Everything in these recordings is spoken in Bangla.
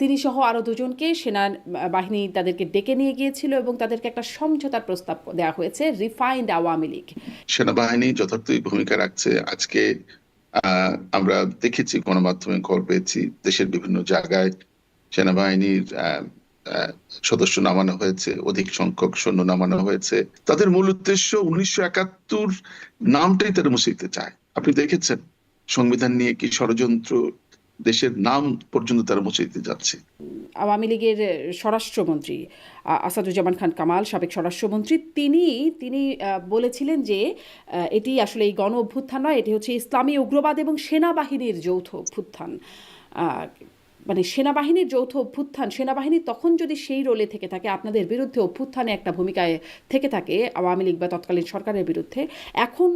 তিনি সহ আরও দুজনকে সেনাবাহিনী তাদেরকে ডেকে নিয়ে গিয়েছিল এবং তাদেরকে একটা সমঝোতার প্রস্তাব দেওয়া হয়েছে, রিফাইন্ড আওয়ামী লীগ। সেনাবাহিনী যথার্থই ভূমিকা রাখছে। আজকে আমরা দেখেছি, গণমাধ্যমে খবর পেয়েছি, দেশের বিভিন্ন জায়গায় সেনাবাহিনীর সদস্য নামানো হয়েছে, অধিক সংখ্যক সৈন্য নামানো হয়েছে। তাদের মূল উদ্দেশ্য 1971 নামটাই তারা মুছে দিতে চায়। আপনি দেখেছেন সংবিধান নিয়ে কি ষড়যন্ত্র, দেশের নাম পর্যন্ত তারা মুছে দিতে যাচ্ছে। আওয়ামী লীগের স্বরাষ্ট্রমন্ত্রী আসাদুজ্জামান খান কামাল, সাবেক স্বরাষ্ট্রমন্ত্রী, তিনি বলেছিলেন যে এটি আসলে এই গণ অভ্যুত্থান নয়, এটি হচ্ছে ইসলামী উগ্রবাদ এবং সেনাবাহিনীর যৌথ অভ্যুত্থান। মানে সেনাবাহিনীর যৌথ অভ্যুত্থান, সেনাবাহিনী তখন যদি সেই রোলে থেকে থাকে, আপনাদের বিরুদ্ধে অভ্যুত্থানে একটা ভূমিকায় থেকে থাকে আওয়ামী লীগ বা তৎকালীন সরকারের বিরুদ্ধে, এখন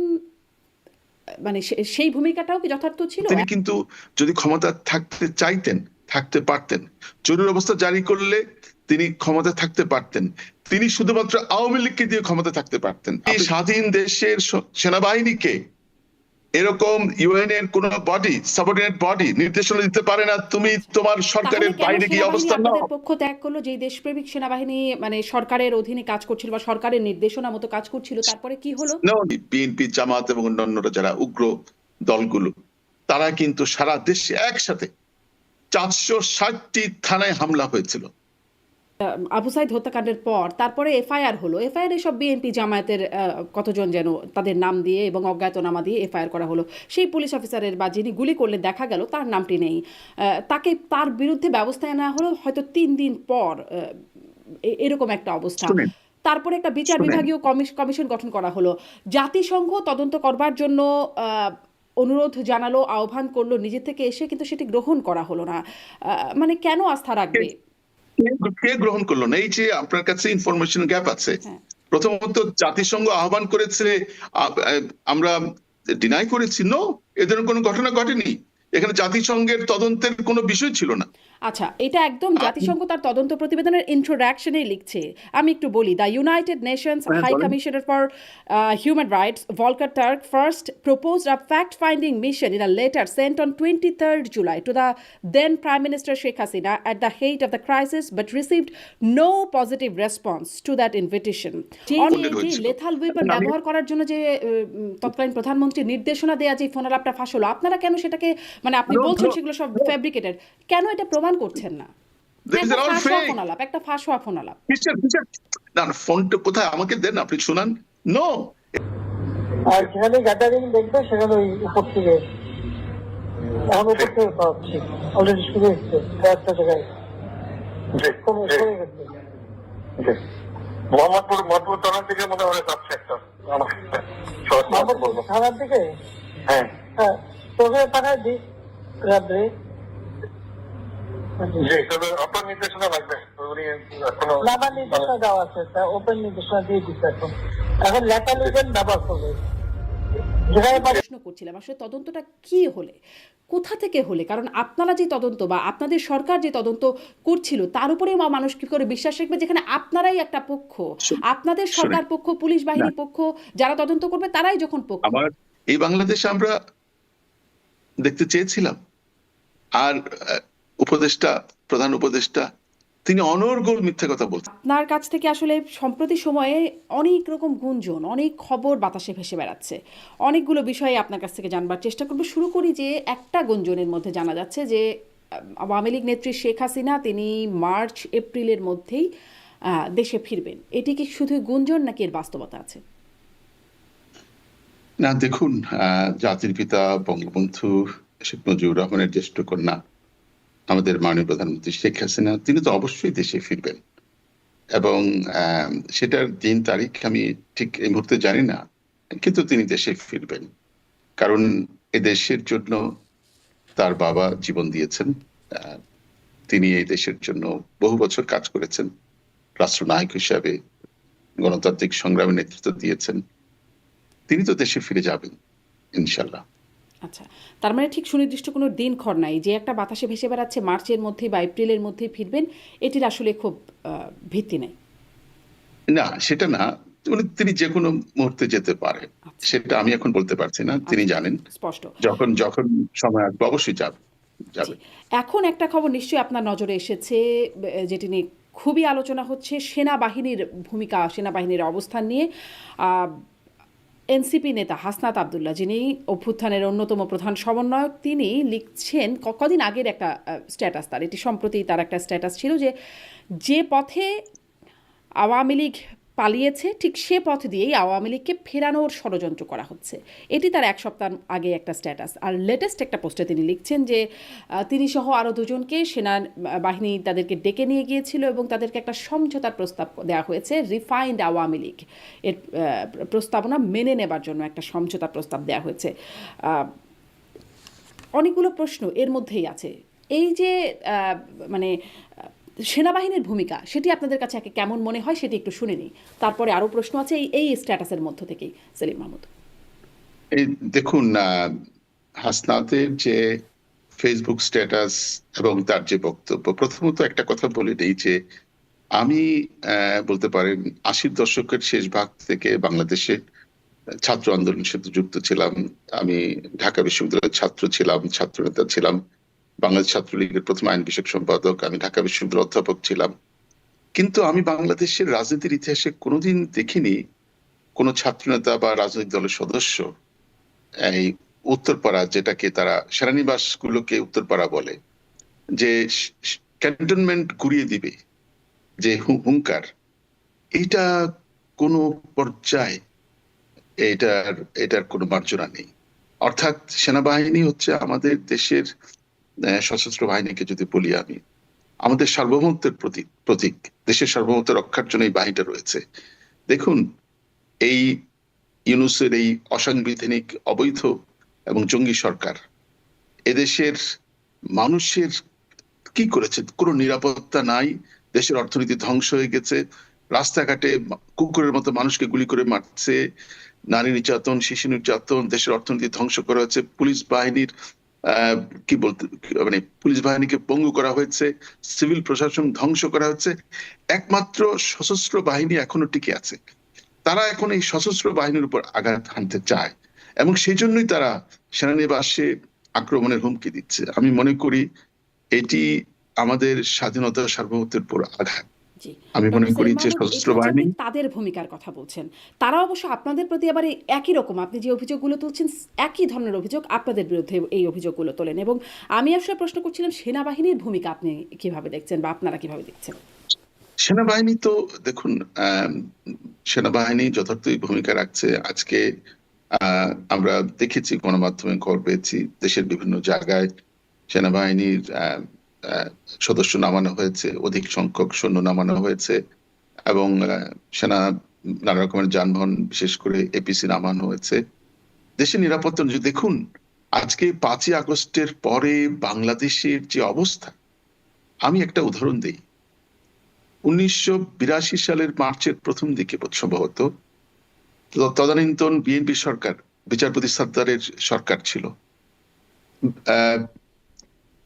মানে সেই ভূমিকাটাও কি যথার্থ ছিল? তিনি কিন্তু যদি ক্ষমতা থাকতে চাইতেন, থাকতে পারতেন। জরুরি অবস্থা জারি করলে তিনি ক্ষমতা থাকতে পারতেন। তিনি শুধুমাত্র আওয়ামী লীগকে দিয়ে ক্ষমতা থাকতে পারতেন। এই স্বাধীন দেশের সেনাবাহিনীকে এরকম ইউএন এর কোন বডি, সাবঅর্ডিনেট বডি নির্দেশনা দিতে পারে না তুমি তোমার সরকারের বাইরে গিয়ে অবস্থান নাও। আপনাদের পক্ষ ত্যাগ করলো, যে দেশপ্রেমিক সেনাবাহিনী মানে সরকারের অধীনে কাজ করছিল বা সরকারের নির্দেশনা মতো কাজ করছিল, তারপরে কি হলো? বিএনপি, জামাত এবং অন্যান্যরা যারা উগ্র দলগুলো, তারা কিন্তু সারা দেশে একসাথে 460টি থানায় হামলা হয়েছিল। আবু সাইদ হত্যাকাণ্ডের পর তারপরে এফআইআর হলো। এফআইআর এসব বিএনপি জামায়াতের কতজন যেন তাদের নাম দিয়ে এবং অজ্ঞাতনামা দিয়ে এফআইআর করা হলো। সেই পুলিশ অফিসারের বা যিনি গুলি করলে দেখা গেল তার নামটি নেই, তার বিরুদ্ধে ব্যবস্থা নেওয়া হলো হয়তো 3 দিন পর, এরকম একটা অবস্থা। তারপরে একটা বিচার বিভাগীয় কমিশন গঠন করা হলো। জাতিসংঘ তদন্ত করবার জন্য অনুরোধ জানালো, আহ্বান করলো নিজে থেকে এসে, কিন্তু সেটি গ্রহণ করা হলো না। মানে কেন আস্থা রাখবে? কে গ্রহণ করলো না? এই যে আপনার কাছে ইনফরমেশন গ্যাপ আছে। প্রথমত জাতিসংঘ আহ্বান করেছে, আমরা ডিনাই করেছি, নো, এ ধরনের কোনো ঘটনা ঘটেনি। এখানে জাতিসংঘের তদন্তের কোনো বিষয় ছিল না। আচ্ছা, এটা একদম জাতিসংঘ তার তদন্ত প্রতিবেদনের ইন্ট্রোডাকশনে লিখছে। আমি একটু বলি, the United Nations High Commissioner for Human Rights Volker Türk first proposed a fact-finding mission in a letter sent on 23rd July to the then Prime Minister Sheikh Hasina at the height of the crisis, but received no positive response to that invitation. Lethal weapon ব্যবহার করার জন্য যে তৎকালীন প্রধানমন্ত্রীর নির্দেশনা দেয়া যে ফোনালাপটা ফাঁস হলো, আপনারা কেন সেটাকে, মানে আপনি বলছেন সেগুলো সব ফ্যাব্রিকেটেড, কেন এটা প্রমাণ করছেন না? একটা ফাঁস হওয়া ফোনালাপ। ফোনটা কোথায় আমাকে দেন, আপনি শুনান। নো, আর যেখানে গ্যাদারিং দেখবে সেখানে ওই উপর থেকে, এখন উপর থেকে পাচ্ছি অলরেডি শুরু হচ্ছে একটা জায়গায়। মোহাম্মদপুর থানার দিকে মনে হয় যাচ্ছে একটা, থানার দিকে। হ্যাঁ হ্যাঁ, তোকে পাঠায় দিই রাত্রে। আপনার নির্দেশনা লাগবে? আমার নির্দেশনা দেওয়া আছে, ওপেন নির্দেশনা দিয়ে দিচ্ছে। এখন লেটার লিখবেন, ব্যবহার করবে। প্রশ্ন করছিলাম আসলে তদন্তটা কি হলে, কোথা থেকে হলে? কারণ আপনারা যে তদন্ত বা আপনাদের সরকার যে তদন্ত করছিল, তার উপরে মানুষ কি করে বিশ্বাস রাখবে, যেখানে আপনারাই একটা পক্ষ, আপনাদের সরকার পক্ষ, পুলিশ বাহিনী পক্ষ, যারা তদন্ত করবে তারাই যখন পক্ষ। আবার এই বাংলাদেশে আমরা দেখতে চেয়েছিলাম, আর উপদেষ্টা, প্রধান উপদেষ্টা, তিনি অনর্গল মিথ্যা কথা বলছেন। আপনার কাছ থেকে আসলে সম্প্রতি সময়ে অনেক রকম গুঞ্জন, অনেক খবর বাতাসে ভেসে বেড়াচ্ছে। অনেকগুলো বিষয়ে আপনার কাছ থেকে জানবার চেষ্টা করব। শুরু করি যে একটা গুঞ্জনের মধ্যে জানা যাচ্ছে যে আওয়ামী লীগ নেত্রী শেখ হাসিনা তিনি মার্চ এপ্রিলের মধ্যেই দেশে ফিরবেন। এটি কি শুধু গুঞ্জন নাকি এর বাস্তবতা আছে? না, দেখুন, জাতির পিতা বঙ্গবন্ধু শেখ মুজিবুর রহমানের জ্যেষ্ঠ কন্যা আমাদের মাননীয় প্রধানমন্ত্রী শেখ হাসিনা, তিনি তো অবশ্যই দেশে ফিরবেন, এবং সেটার দিন তারিখ আমি ঠিক এই মুহূর্তে জানি না, কিন্তু তিনি দেশে ফিরবেন। কারণ এ দেশের জন্য তার বাবা জীবন দিয়েছেন, তিনি এই দেশের জন্য বহু বছর কাজ করেছেন, রাষ্ট্রনায়ক হিসাবে গণতান্ত্রিক সংগ্রামে নেতৃত্ব দিয়েছেন। তিনি তো দেশে ফিরে যাবেন ইনশাল্লাহ। আচ্ছা, তার মানে ঠিক সুনির্দিষ্ট কোনো দিনক্ষণ নাই যে একটা বাতাসে ভেসে বেড়াচ্ছে মার্চের মধ্যে বা এপ্রিলের মধ্যে ফিরবেন, এটির আসলে খুব ভিত্তি নেই? না, সেটা না, তিনি যে কোনো মুহূর্তে যেতে পারেন, সেটা আমি এখন বলতে পারছি না, তিনি জানেন। স্পষ্ট, যখন সময় আসবে অবশ্যই যাবে। যাবে। জি। এখন একটা খবর নিশ্চয়ই আপনার নজরে এসেছে, যেটি নিয়ে খুবই আলোচনা হচ্ছে, সেনাবাহিনীর ভূমিকা, সেনাবাহিনীর অবস্থান নিয়ে। এনসিপি নেতা হাসনাত আবদুল্লাহ, যিনি অভ্যুত্থানের অন্যতম প্রধান সমন্বয়ক, তিনি লিখছেন, কদিন আগের একটা স্ট্যাটাস, তার এটি সম্প্রতি তার একটা স্ট্যাটাস ছিল, যে পথে আওয়ামী লীগ পালিয়েছে ঠিক সে পথ দিয়েই আওয়ামী লীগকে ফেরানোর ষড়যন্ত্র করা হচ্ছে। এটি তার এক সপ্তাহ আগে একটা স্ট্যাটাস। আর লেটেস্ট একটা পোস্টে তিনি লিখছেন যে তিনি সহ আরও দুজনকে সেনাবাহিনী তাদেরকে ডেকে নিয়ে গিয়েছিল এবং তাদেরকে একটা সমঝোতার প্রস্তাব দেওয়া হয়েছে, রিফাইন্ড আওয়ামী লীগ এর প্রস্তাবনা মেনে নেবার জন্য একটা সমঝোতার প্রস্তাব দেওয়া হয়েছে। অনেকগুলো প্রশ্ন এর মধ্যেই আছে। এই যে মানে সেনাবাহিনীর ভূমিকা, সেটি আপনাদের কাছে কেমন মনে হয় সেটি একটু শুনে নিই, তারপরে আরও প্রশ্ন আছে এই স্ট্যাটাসের মধ্য থেকেই। সেলিম মাহমুদ। এই দেখুন, হাসনাতের যে ফেসবুক স্ট্যাটাস এবং তার যে বক্তব্য, প্রথমত একটা কথা বলে নেই যে আমি বলতে পারেন 80-র দশকের শেষ ভাগ থেকে বাংলাদেশে ছাত্র আন্দোলনের সাথে যুক্ত ছিলাম। আমি ঢাকা বিশ্ববিদ্যালয়ের ছাত্র ছিলাম, ছাত্র নেতা ছিলাম, বাংলাদেশ ছাত্রলীগের প্রথম আইন বিষয়ক সম্পাদক, আমি ঢাকা বিশ্ববিদ্যালয়ের অধ্যাপক ছিলাম। কিন্তু আমি বাংলাদেশের রাজনীতির ইতিহাসে কোনোদিন দেখিনি কোন ছাত্রনেতা বা রাজনৈতিক দলের সদস্য এই উত্তরপাড়া, যেটাকে তারা সেনানিবাস গুলোকে উত্তরপাড়া বলে, যে ক্যান্টনমেন্ট ঘুরিয়ে দিবে, যে হুঙ্কার, এইটা কোনো পর্যায়ে এটার কোনো মার্জনা নেই। অর্থাৎ সেনাবাহিনী হচ্ছে আমাদের দেশের সশস্ত্র বাহিনীকে যদি বলি আমি, আমাদের সার্বভৌমত্বের প্রতীক। দেশের সার্বভৌমত্ব রক্ষার জন্য এই বাহিনীটা রয়েছে। দেখুন, এই ইউনূসের এই অসাংবিধানিক, অবৈধ এবং জঙ্গি সরকার এদেশের মানুষের কি করেছে? কোনো নিরাপত্তা নাই, দেশের অর্থনীতি ধ্বংস হয়ে গেছে, রাস্তাঘাটে কুকুরের মতো মানুষকে গুলি করে মারছে, নারী নির্যাতন, শিশু নির্যাতন, দেশের অর্থনীতি ধ্বংস করা হয়েছে, পুলিশ বাহিনীর কি বলতে মানে পুলিশ বাহিনীকে পঙ্গু করা হয়েছে, সিভিল প্রশাসন ধ্বংস করা হচ্ছে। একমাত্র সশস্ত্র বাহিনী এখনো টিকে আছে। তারা এখন এই সশস্ত্র বাহিনীর উপর আঘাত হানতে চায় এবং সেই জন্যই তারা সেনানিবাসে আক্রমণের হুমকি দিচ্ছে। আমি মনে করি এটি আমাদের স্বাধীনতা সার্বভৌমত্বের উপর আঘাত। জি। আমি মনে ডক্টর করি সেলিম যে মাহমুদ, সশস্ত্র এটি হচ্ছে বাহিনী, আপনি তাদের ভূমিকার কথা বলছেন। তারা অবশ্য আপনাদের প্রতি আবার একই রকম, আপনি যে অভিযোগগুলো তুলছেন একই ধরনের অভিযোগ আপনাদের বিরুদ্ধে এই অভিযোগগুলো তোলেন। এবং আমি আসলে প্রশ্ন করছিলাম সেনাবাহিনীর ভূমিকা আপনি কিভাবে দেখছেন বা আপনারা কিভাবে দেখছেন? সেনাবাহিনী তো দেখুন, সেনাবাহিনী যথার্থই ভূমিকা রাখছে। আজকে আমরা দেখেছি, গণমাধ্যমে খবর পেয়েছি, দেশের বিভিন্ন জায়গায় সেনাবাহিনীর সদস্য নামানো হয়েছে, অধিক সংখ্যক সৈন্য নামানো হয়েছে এবং সেনা নানা রকমের যানবাহন, বিশেষ করে এপিসি নামানো হয়েছে। দেশের নিরাপত্তা দেখুন, আজকে 5ই আগস্টের পরে বাংলাদেশের যে অবস্থা, আমি একটা উদাহরণ দিই। 1982 সালের মার্চের প্রথম দিকে সম্ভবত তদানীন্তন বিএনপি সরকার, বিচারপতি সাদ্দারের সরকার ছিল।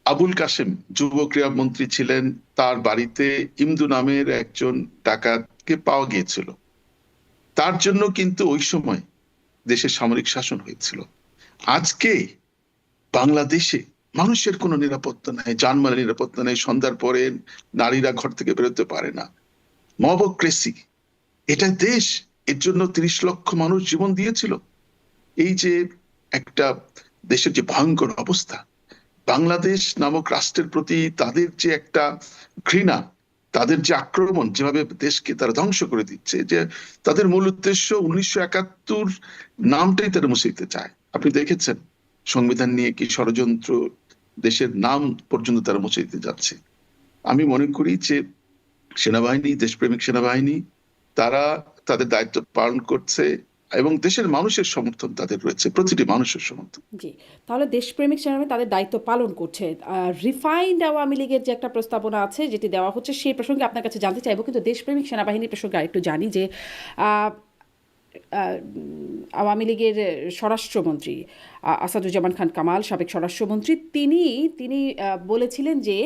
আবুল কাসেম যুব ক্রীড়া মন্ত্রী ছিলেন, তার বাড়িতে ইমদু নামের একজন ডাকাতকে পাওয়া গিয়েছিল। তার জন্য কিন্তু ওই সময় দেশে সামরিক শাসন হয়েছিল। আজকে বাংলাদেশে মানুষের কোনো নিরাপত্তা নাই, জানমালের নিরাপত্তা নেই, সন্ধ্যার পরে নারীরা ঘর থেকে বেরোতে পারে না, মবক্রেসি। এটা দেশ, এর জন্য 30 লক্ষ মানুষ জীবন দিয়েছিল। এই যে একটা দেশের যে ভয়ঙ্কর অবস্থা, বাংলাদেশ নামক রাষ্ট্রের প্রতি তাদের যে একটা ঘৃণা, তাদের যে আক্রমণ, যেভাবে দেশকে তারা ধ্বংস করে দিচ্ছে, যে তাদের মূল উদ্দেশ্য 1971 নামটাই তারা মুছে দিতে চায়। আপনি দেখেছেন সংবিধান নিয়ে কি ষড়যন্ত্র, দেশের নাম পর্যন্ত তারা মুছে দিতে যাচ্ছে। আমি মনে করি যে সেনাবাহিনী, দেশপ্রেমিক সেনাবাহিনী, তারা তাদের দায়িত্ব পালন করছে এবং দেশের মানুষের সমর্থন তাদের রয়েছে, প্রতিটি মানুষের সমর্থন। জি। তাহলে দেশপ্রেমিক সেনাবাহিনী তাদের দায়িত্ব পালন করছে। রিফাইন্ড আওয়ামী লীগের যে একটা প্রস্তাবনা আছে যেটি দেওয়া হচ্ছে, সেই প্রসঙ্গে আপনার কাছে জানতে চাইবো, কিন্তু দেশপ্রেমিক সেনাবাহিনীর প্রসঙ্গে আরেকটু জানি যে আওয়ামী লীগের স্বরাষ্ট্রমন্ত্রী আসাদুজ্জামান খান কামাল, সাবেক স্বরাষ্ট্রমন্ত্রী, তিনি বলেছিলেন যে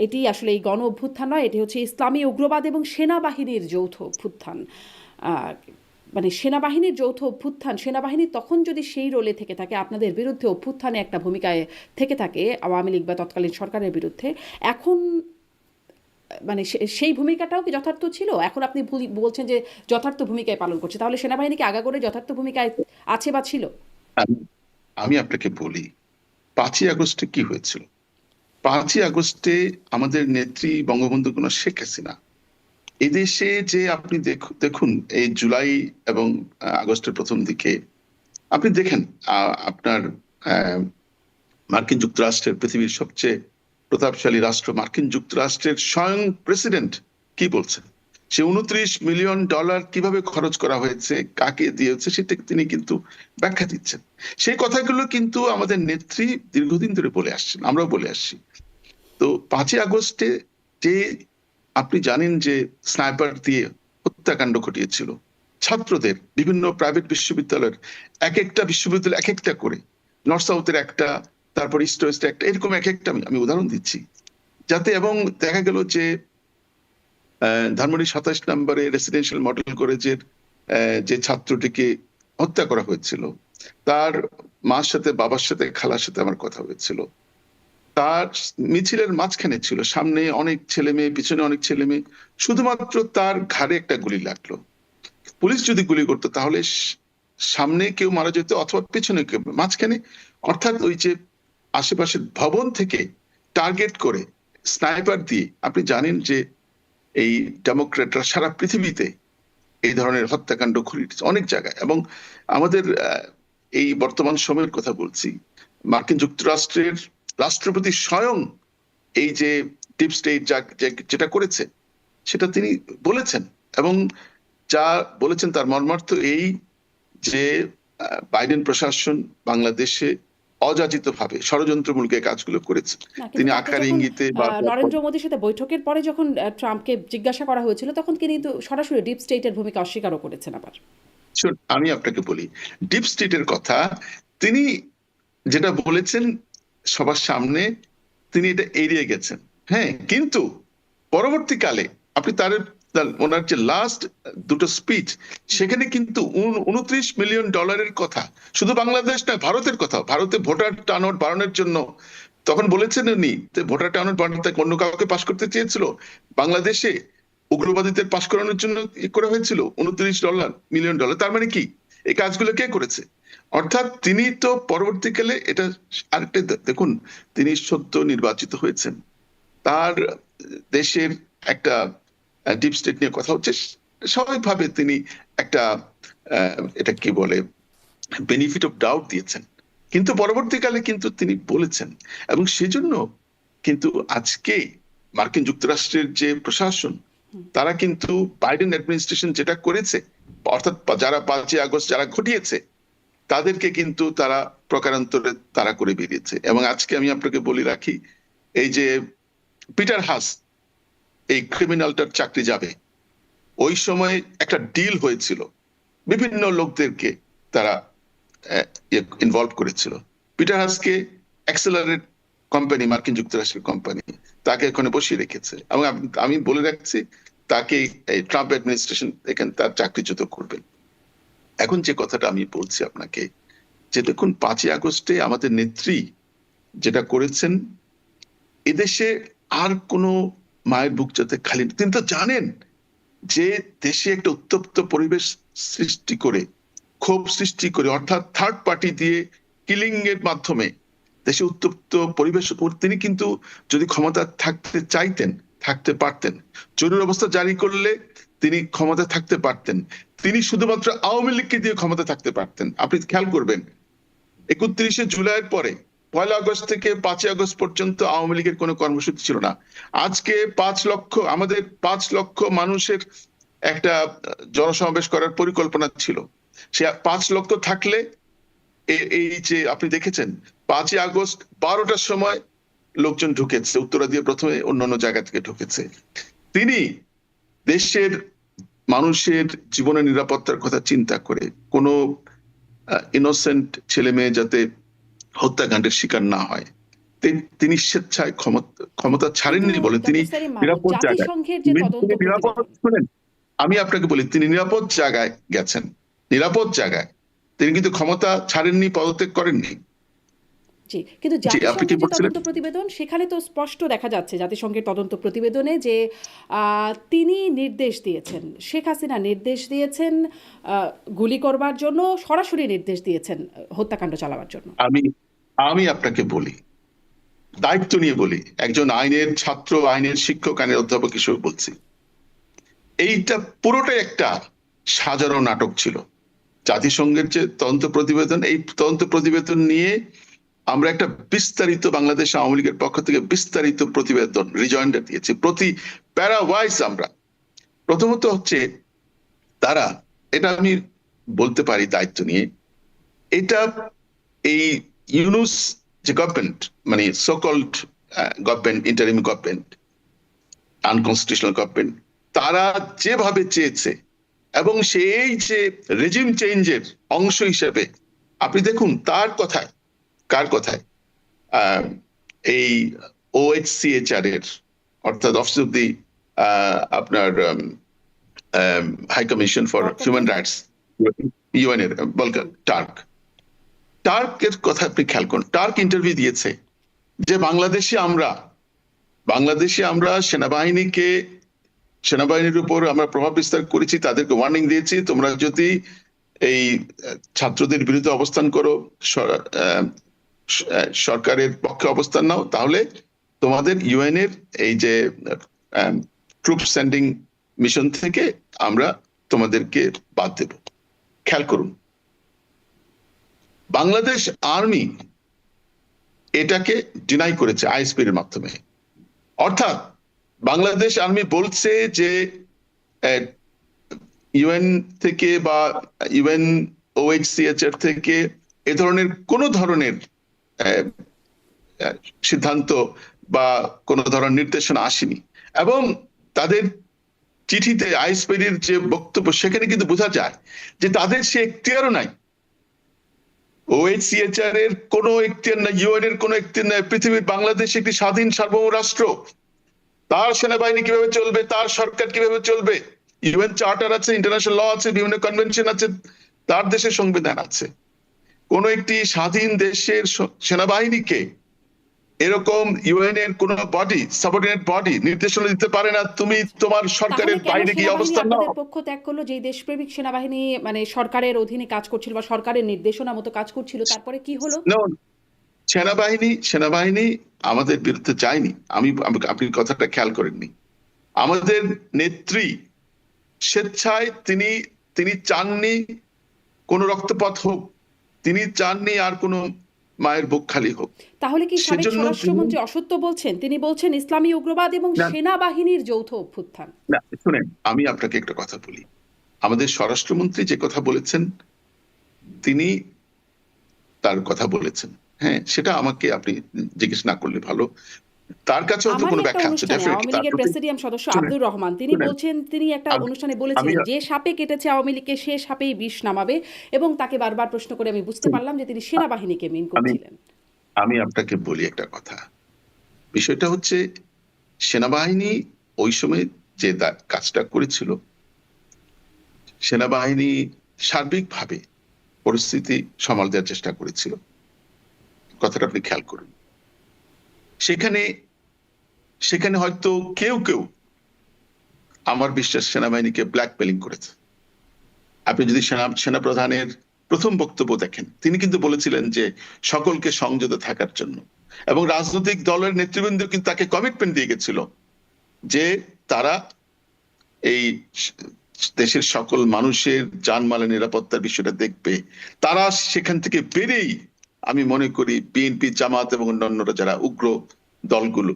এটি আসলে এই গণ অভ্যুত্থান নয়, এটি হচ্ছে ইসলামী উগ্রবাদ এবং সেনাবাহিনীর যৌথ অভ্যুত্থান। মানে সেনাবাহিনীর যৌথ অভ্যুত্থান, সেনাবাহিনী তখন যদি সেই রোলে থেকে থাকে, আপনাদের বিরুদ্ধে অভ্যুত্থানে একটা ভূমিকায় থেকে থাকে আওয়ামী লীগ বা তৎকালীন সরকারের বিরুদ্ধে, এখন মানে সেই ভূমিকাটাও কি যথার্থ ছিল? এখন আপনি বলছেন যে যথার্থ ভূমিকায় পালন করছে, তাহলে সেনাবাহিনী কি আগা করে যথার্থ ভূমিকায় আছে বা ছিল? আমি আমি আপনাকে বলি 5ই আগস্টে কি হয়েছিল। 5ই আগস্টে আমাদের নেত্রী বঙ্গবন্ধু কন্যা শেখ হাসিনা এদেশে যে আপনি দেখুন এই জুলাই এবং আগস্টের প্রথম দিকে আপনি দেখেন আপনার আহ, মার্কিন যুক্তরাষ্ট্রের পৃথিবীর সবচেয়ে প্রতাপশালী রাষ্ট্র মার্কিন যুক্তরাষ্ট্রের স্বয়ং প্রেসিডেন্ট কি বলছেন, সে $29 মিলিয়ন কিভাবে খরচ করা হয়েছে, কাকে দিয়েছে, সেটা তিনি কিন্তু ব্যাখ্যা দিচ্ছেন। সেই কথাগুলো কিন্তু আমাদের নেত্রী দীর্ঘদিন ধরে বলে আসছেন, আমরাও বলে আসছি। তো 5ই আগস্টে যে আপনি জানেন যে স্নাইপার দিয়ে হত্যাকাণ্ড ঘটিয়েছিল ছাত্রদের, বিভিন্ন প্রাইভেট বিশ্ববিদ্যালয়ের এক একটা বিশ্ববিদ্যালয় এক একটা করে, নর্থ সাউথের একটা, তারপর ইস্ট ওয়েস্ট একটা, এরকম এক একটা আমি উদাহরণ দিচ্ছি যাতে, এবং দেখা গেল যে ধানমন্ডি 27 নম্বরে রেসিডেন্সিয়াল মডেল কলেজের যে ছাত্রটিকে হত্যা করা হয়েছিল, তার মার সাথে, বাবার সাথে, খালার সাথে আমার কথা হয়েছিল। তার মিছিলের মাঝখানে ছিল, সামনে অনেক ছেলে মেয়ে, পিছনে অনেক ছেলে মেয়ে, শুধুমাত্র তার ঘাড়ে একটা গুলি লাগলো। পুলিশ যদি গুলি করতো তাহলে সামনে কেউ মারা যেত অথবা পিছনে কেউ, মাঝখানে অর্থাৎ ওই যে আশেপাশের ভবন থেকে টার্গেট করে স্নাইপার দিয়ে, আপনি জানেন যে এই ডেমোক্রেটরা সারা পৃথিবীতে এই ধরনের হত্যাকাণ্ড ঘটিয়েছে অনেক জায়গায়। এবং আমাদের এই বর্তমান সময়ের কথা বলছি, মার্কিন যুক্তরাষ্ট্রের রাষ্ট্রপতি স্বয়ং এই যে ডিপ স্টেট যেটা করেছে সেটা তিনি বলেছেন, এবং যা বলেছেন তার মর্মার্থ এই যে বাইডেন প্রশাসন বাংলাদেশে অযাচিত ভাবে ষড়যন্ত্রমূলক কাজগুলো করেছে। তিনি আকার ইঙ্গিতে নরেন্দ্র মোদীর সাথে বৈঠকের পরে যখন ট্রাম্পকে জিজ্ঞাসা করা হয়েছিল তখন তিনি কিন্তু সরাসরি ডিপ স্টেটের ভূমিকা অস্বীকারও করেছেন। আবার আমি আপনাকে বলি ডিপ স্টেটের কথা, তিনি যেটা বলেছেন সবার সামনে তিনি এটা এড়িয়ে গেছেন, হ্যাঁ, কিন্তু পরবর্তীকালে আপনি ওনার যে লাস্ট দুটো স্পিচ, সেখানে কিন্তু $29 মিলিয়ন কথা, শুধু বাংলাদেশ না ভারতের কথা, ভারতে ভোটার টার্নআউট বাড়ানোর জন্য তখন বলেছেন উনি, ভোটার টার্নআউট বাড়াতে অন্য কাউকে পাশ করতে চেয়েছিল, বাংলাদেশে উগ্রবাদীদের পাশ করানোর জন্য করা হয়েছিল $29 মিলিয়ন। তার মানে কি এই কাজগুলো কে করেছে? অর্থাৎ তিনি তো পরবর্তীকালে এটা আরেকটা দেখুন, তিনি সদ্য নির্বাচিত হয়েছেন, তার দেশের একটা ডিপ স্টেট নিয়ে কথা হচ্ছে, স্বাভাবিকভাবে তিনি একটা এটা কি বলে বেনিফিট অফ ডাউট দিয়েছেন, কিন্তু পরবর্তীকালে কিন্তু তিনি বলেছেন, এবং সেজন্য কিন্তু আজকে মার্কিন যুক্তরাষ্ট্রের যে প্রশাসন তারা কিন্তু বাইডেন অ্যাডমিনিস্ট্রেশন যেটা করেছে, অর্থাৎ যারা 5ই আগস্ট যারা ঘটিয়েছে তাদেরকে কিন্তু তারা প্রকারান্তরে তারা করে বেরিয়েছে। এবং আজকে আমি আপনাকে বলি রাখি, এই যে পিটার হাস এই ক্রিমিনালটার চাকরি যাবে, ওই সময় একটা ডিল হয়েছিল, বিভিন্ন লোকদেরকে তারা ইনভলভ করেছিল। পিটার হাসকে অ্যাক্সেলারেট কোম্পানি, মার্কিন যুক্তরাষ্ট্রের কোম্পানি, তাকে এখানে বসিয়ে রেখেছে, এবং আমি বলে রাখছি তাকে এই ট্রাম্প অ্যাডমিনিস্ট্রেশন এখানে তার চাকরিচ্যুত করবে। এখন যে কথাটা আমি বলছি আপনাকে, যে দেখুন 5ই আগস্টে আমাদের নেত্রী যেটা করেছেন, এদেশে আর কোনো মায়ের বুক যাতে খালি, তিনি তো জানেন যে দেশে একটা উত্তপ্ত পরিবেশ সৃষ্টি করে, ক্ষোভ সৃষ্টি করে, অর্থাৎ থার্ড পার্টি দিয়ে কিলিং এর মাধ্যমে দেশে উত্তপ্ত পরিবেশ, তিনি কিন্তু যদি ক্ষমতা থাকতে চাইতেন থাকতে পারতেন, জরুরি অবস্থা জারি করলে তিনি ক্ষমতা থাকতে পারতেন, তিনি শুধুমাত্র আওয়ামী লীগকে দিয়ে ক্ষমতা থাকতে পারতেন। আপনি খেয়াল করবেন 31শে জুলাইয়ের পরে 1 আগস্ট থেকে 5ই আগস্ট পর্যন্ত আওয়ামী লীগের কোনো কর্মসূচি ছিল না। আজকে 5 লক্ষ, আমাদের 5 লক্ষ মানুষের একটা জনসমাবেশ করার পরিকল্পনা ছিল, সে 5 লক্ষ থাকলে এই যে আপনি দেখেছেন 5ই আগস্ট 12টার সময় লোকজন ঢুকেছে, উত্তরা দিয়ে প্রথমে, অন্যান্য জায়গা থেকে ঢুকেছে। তিনি দেশের মানুষের জীবনের নিরাপত্তার কথা চিন্তা করে কোনো ইনোসেন্ট ছেলে মেয়ে যাতে হত্যাকাণ্ডের শিকার না হয়, তিনি স্বেচ্ছায় ক্ষমতা ছাড়েননি বলে তিনি নিরাপদ জায়গায়, শুনেন আমি আপনাকে বলি তিনি নিরাপদ জায়গায় গেছেন, নিরাপদ জায়গায়। তিনি কিন্তু ক্ষমতা ছাড়েননি, পদত্যাগ করেননি। জি, কিন্তু জি, আপনি কি জাতিসংঘের যে বলছিলেন? তদন্ত প্রতিবেদন সেখানে তো স্পষ্ট দেখা যাচ্ছে জাতিসংঘের তদন্ত প্রতিবেদনে যে তিনি নির্দেশ দিয়েছেন, শেখ হাসিনা নির্দেশ দিয়েছেন গুলি করবার জন্য, সরাসরি নির্দেশ দিয়েছেন হত্যাকাণ্ড চালাবার জন্য। আমি আমি আপনাকে বলি, দায়িত্ব নিয়ে বলি, একজন আইনের ছাত্র, আইনের শিক্ষক, আইনের অধ্যাপক হিসেবে বলছি, এইটা পুরোটাই একটা সাজানো নাটক ছিল। জাতিসংঘের যে তদন্ত প্রতিবেদন, এই তদন্ত প্রতিবেদন নিয়ে আমরা একটা বিস্তারিত, বাংলাদেশ আওয়ামী লীগের পক্ষ থেকে বিস্তারিত প্রতিবেদন রিজয়েন্ডার দিয়েছি, প্রতি প্যারা ওয়াইজ। আমরা প্রথমত হচ্ছে তারা, এটা আমি বলতে পারি দায়িত্ব নিয়ে, এটা এই ইউনুস যে গভর্নমেন্ট, মানে so-called government, interim government, unconstitutional government, তারা যেভাবে চেয়েছে, এবং সেই যে রেজিম চেঞ্জের অংশ হিসেবে আপনি দেখুন তার কথায়, কার কথায়, এই OHCHR এর, অর্থাৎ অফিস অফ দি আপনার High Commission for Human Rights, UN এর বলকার টার্কের কথা আপনি খেয়াল করুন। টার্ক ইন্টারভিউ দিয়েছে যে বাংলাদেশে আমরা সেনাবাহিনীর উপর আমরা প্রভাব বিস্তার করেছি, তাদেরকে ওয়ার্নিং দিয়েছি, তোমরা যদি এই ছাত্রদের বিরুদ্ধে অবস্থান করো, সরকারের পক্ষে অবস্থান নাও, তাহলে তোমাদের UN এর এই যে ট্রুপ সেন্ডিং মিশন থেকে আমরা তোমাদেরকে বাদ দেব। খেয়াল করুন, বাংলাদেশ আর্মি এটাকে ডিনাই করেছে ISP এর মাধ্যমে। অর্থাৎ বাংলাদেশ আর্মি বলছে যে UN থেকে বা UN OHCHR থেকে এ ধরনের কোন ধরনের সিদ্ধান্ত বা কোন ধরনের নির্দেশনা আসেনি, এবং তাদের চিঠিতে ISP এর যে বক্তব্য, সেখানে কিন্তু বোঝা যায় যে তাদের সে এখতিয়ারও নাই। OHCHR এর কোনো এখতিয়ার নাই, UN এর কোনো এখতিয়ার নাই। পৃথিবীর বাংলাদেশ একটি স্বাধীন সার্বভৌম রাষ্ট্র, তার সেনাবাহিনী কিভাবে চলবে, তার সরকার কিভাবে চলবে, UN চার্টার আছে, ইন্টারন্যাশনাল ল আছে, বিভিন্ন কনভেনশন আছে, তার দেশের সংবিধান আছে। কোন একটি স্বাধীন দেশের সেনাবাহিনীকে এরকম UN এর কোন বডি, সাবঅর্ডিনেট বডি নির্দেশনা দিতে পারে না, তুমি তোমার সরকারের বাইরে গিয়ে অবস্থান নাও। আপনাদের পক্ষ ত্যাগ করলো যে দেশপ্রেমিক সেনাবাহিনী মানে সরকারের অধীনে কাজ করছিল বা সরকারের নির্দেশনা মতো কাজ করছিল, তারপরে কি হলো? সেনাবাহিনী আমাদের বিরুদ্ধে যায়নি। আপনি কথাটা খেয়াল করেননি। আমাদের নেত্রী স্বেচ্ছায় তিনি চাননি কোন রক্তপাত হোক, তিনি চাননি আর কোন মায়ের বুক খালি হোক। তাহলে কি সাবেক স্বরাষ্ট্রমন্ত্রী অসত্য বলছেন? তিনি বলছেন ইসলামী উগ্রবাদ এবং সেনাবাহিনীর যৌথ অভ্যুত্থান। না, শুনেন, আমি আপনাকে একটা কথা বলি। আমাদের স্বরাষ্ট্রমন্ত্রী যে কথা বলেছেন, তিনি তার কথা বলেছেন, হ্যাঁ, সেটা আমাকে আপনি জিজ্ঞেস না করলে ভালো। তার কাছেও তো কোনো ব্যাখ্যা আছে। আওয়ামী লীগের প্রেসিডিয়াম সদস্য আব্দুর রহমান তিনি বলছেন, তিনি একটা অনুষ্ঠানে বলেছিলেন যে সাপে কেটেছে আওয়ামী লীগকে, সে সাপেই বিষ নামাবে, এবং তাকে বারবার প্রশ্ন করে আমি বুঝতে পারলাম যে তিনি সেনাবাহিনীকে মিন করছিলেন। আমি আপনাকে বলি একটা কথা, বিষয়টা হচ্ছে সেনাবাহিনী ওই সময় যে কাজটা করেছিল, সেনাবাহিনী সার্বিকভাবে পরিস্থিতি সামাল দেওয়ার চেষ্টা করেছিল, কথাটা আপনি খেয়াল করুন। সেখানে হয়তো কেউ আমার বিশ্বাস সেনাবাহিনীকে ব্ল্যাকমেলিং করেছে। আপনি যদি সেনাপ্রধানের প্রথম বক্তব্য দেখেন, তিনি কিন্তু বলেছিলেন যে সকলকে সংযত থাকার জন্য, এবং রাজনৈতিক দলের নেতৃবৃন্দ কিন্তু তাকে কমিটমেন্ট দিয়ে গেছিল যে তারা এই দেশের সকল মানুষের জানমালের নিরাপত্তার বিষয়টা দেখবে। তারা সেখান থেকে বেরেই আমি মনে করি বিএনপি, জামাত এবং অন্যান্যরা যারা উগ্র দলগুলো,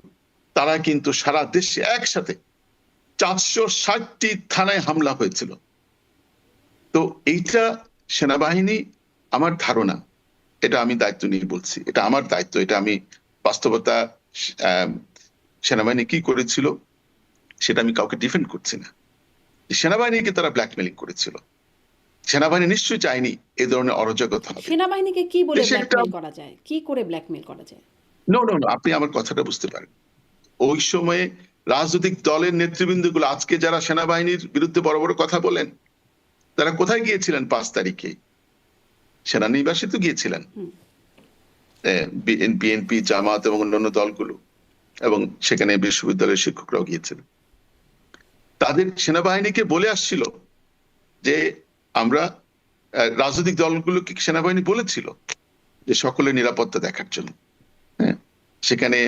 তারা কিন্তু সারা দেশে একসাথে 460টি থানায় হামলা হয়েছিল। তো এইটা সেনাবাহিনী, আমার ধারণা, এটা আমি দায়িত্ব নিয়ে বলছি, এটা আমার দায়িত্ব, এটা আমি বাস্তবতা, সেনাবাহিনী কি করেছিল সেটা আমি কাউকে ডিফেন্ড করছি না। সেনাবাহিনীকে তারা ব্ল্যাকমেলিং করেছিল। সেনাবাহিনী নিশ্চয়ই চায়নি এই ধরনের অরাজকতা হবে। সেনাবাহিনীকে কি বলে ব্ল্যাকমেল করা যায়, কি করে ব্ল্যাকমেল করা যায়? নো, আপনি আমার কথাটা বুঝতে পারেন। ওই সময়ে রাজনৈতিক দলের নেতৃবৃন্দগুলো আজকে যারা সেনাবাহিনীর বিরুদ্ধে বড় বড় কথা বলেন, তারা কোথায় গিয়েছিলেন 5 তারিখে? সেনানিবাসে তো গিয়েছিলেন, বিএনপি, জামাত এবং অন্যান্য দলগুলো, এবং সেখানে বিশ্ববিদ্যালয়ের শিক্ষকরাও গিয়েছিলেন। তাদের সেনাবাহিনীকে বলে আসছিল যে আমরা, রাজনৈতিক দলগুলোকে সেনাবাহিনী বলেছিল যে সকলের নিরাপত্তা দেখার জন্য। হ্যাঁ, সেখানে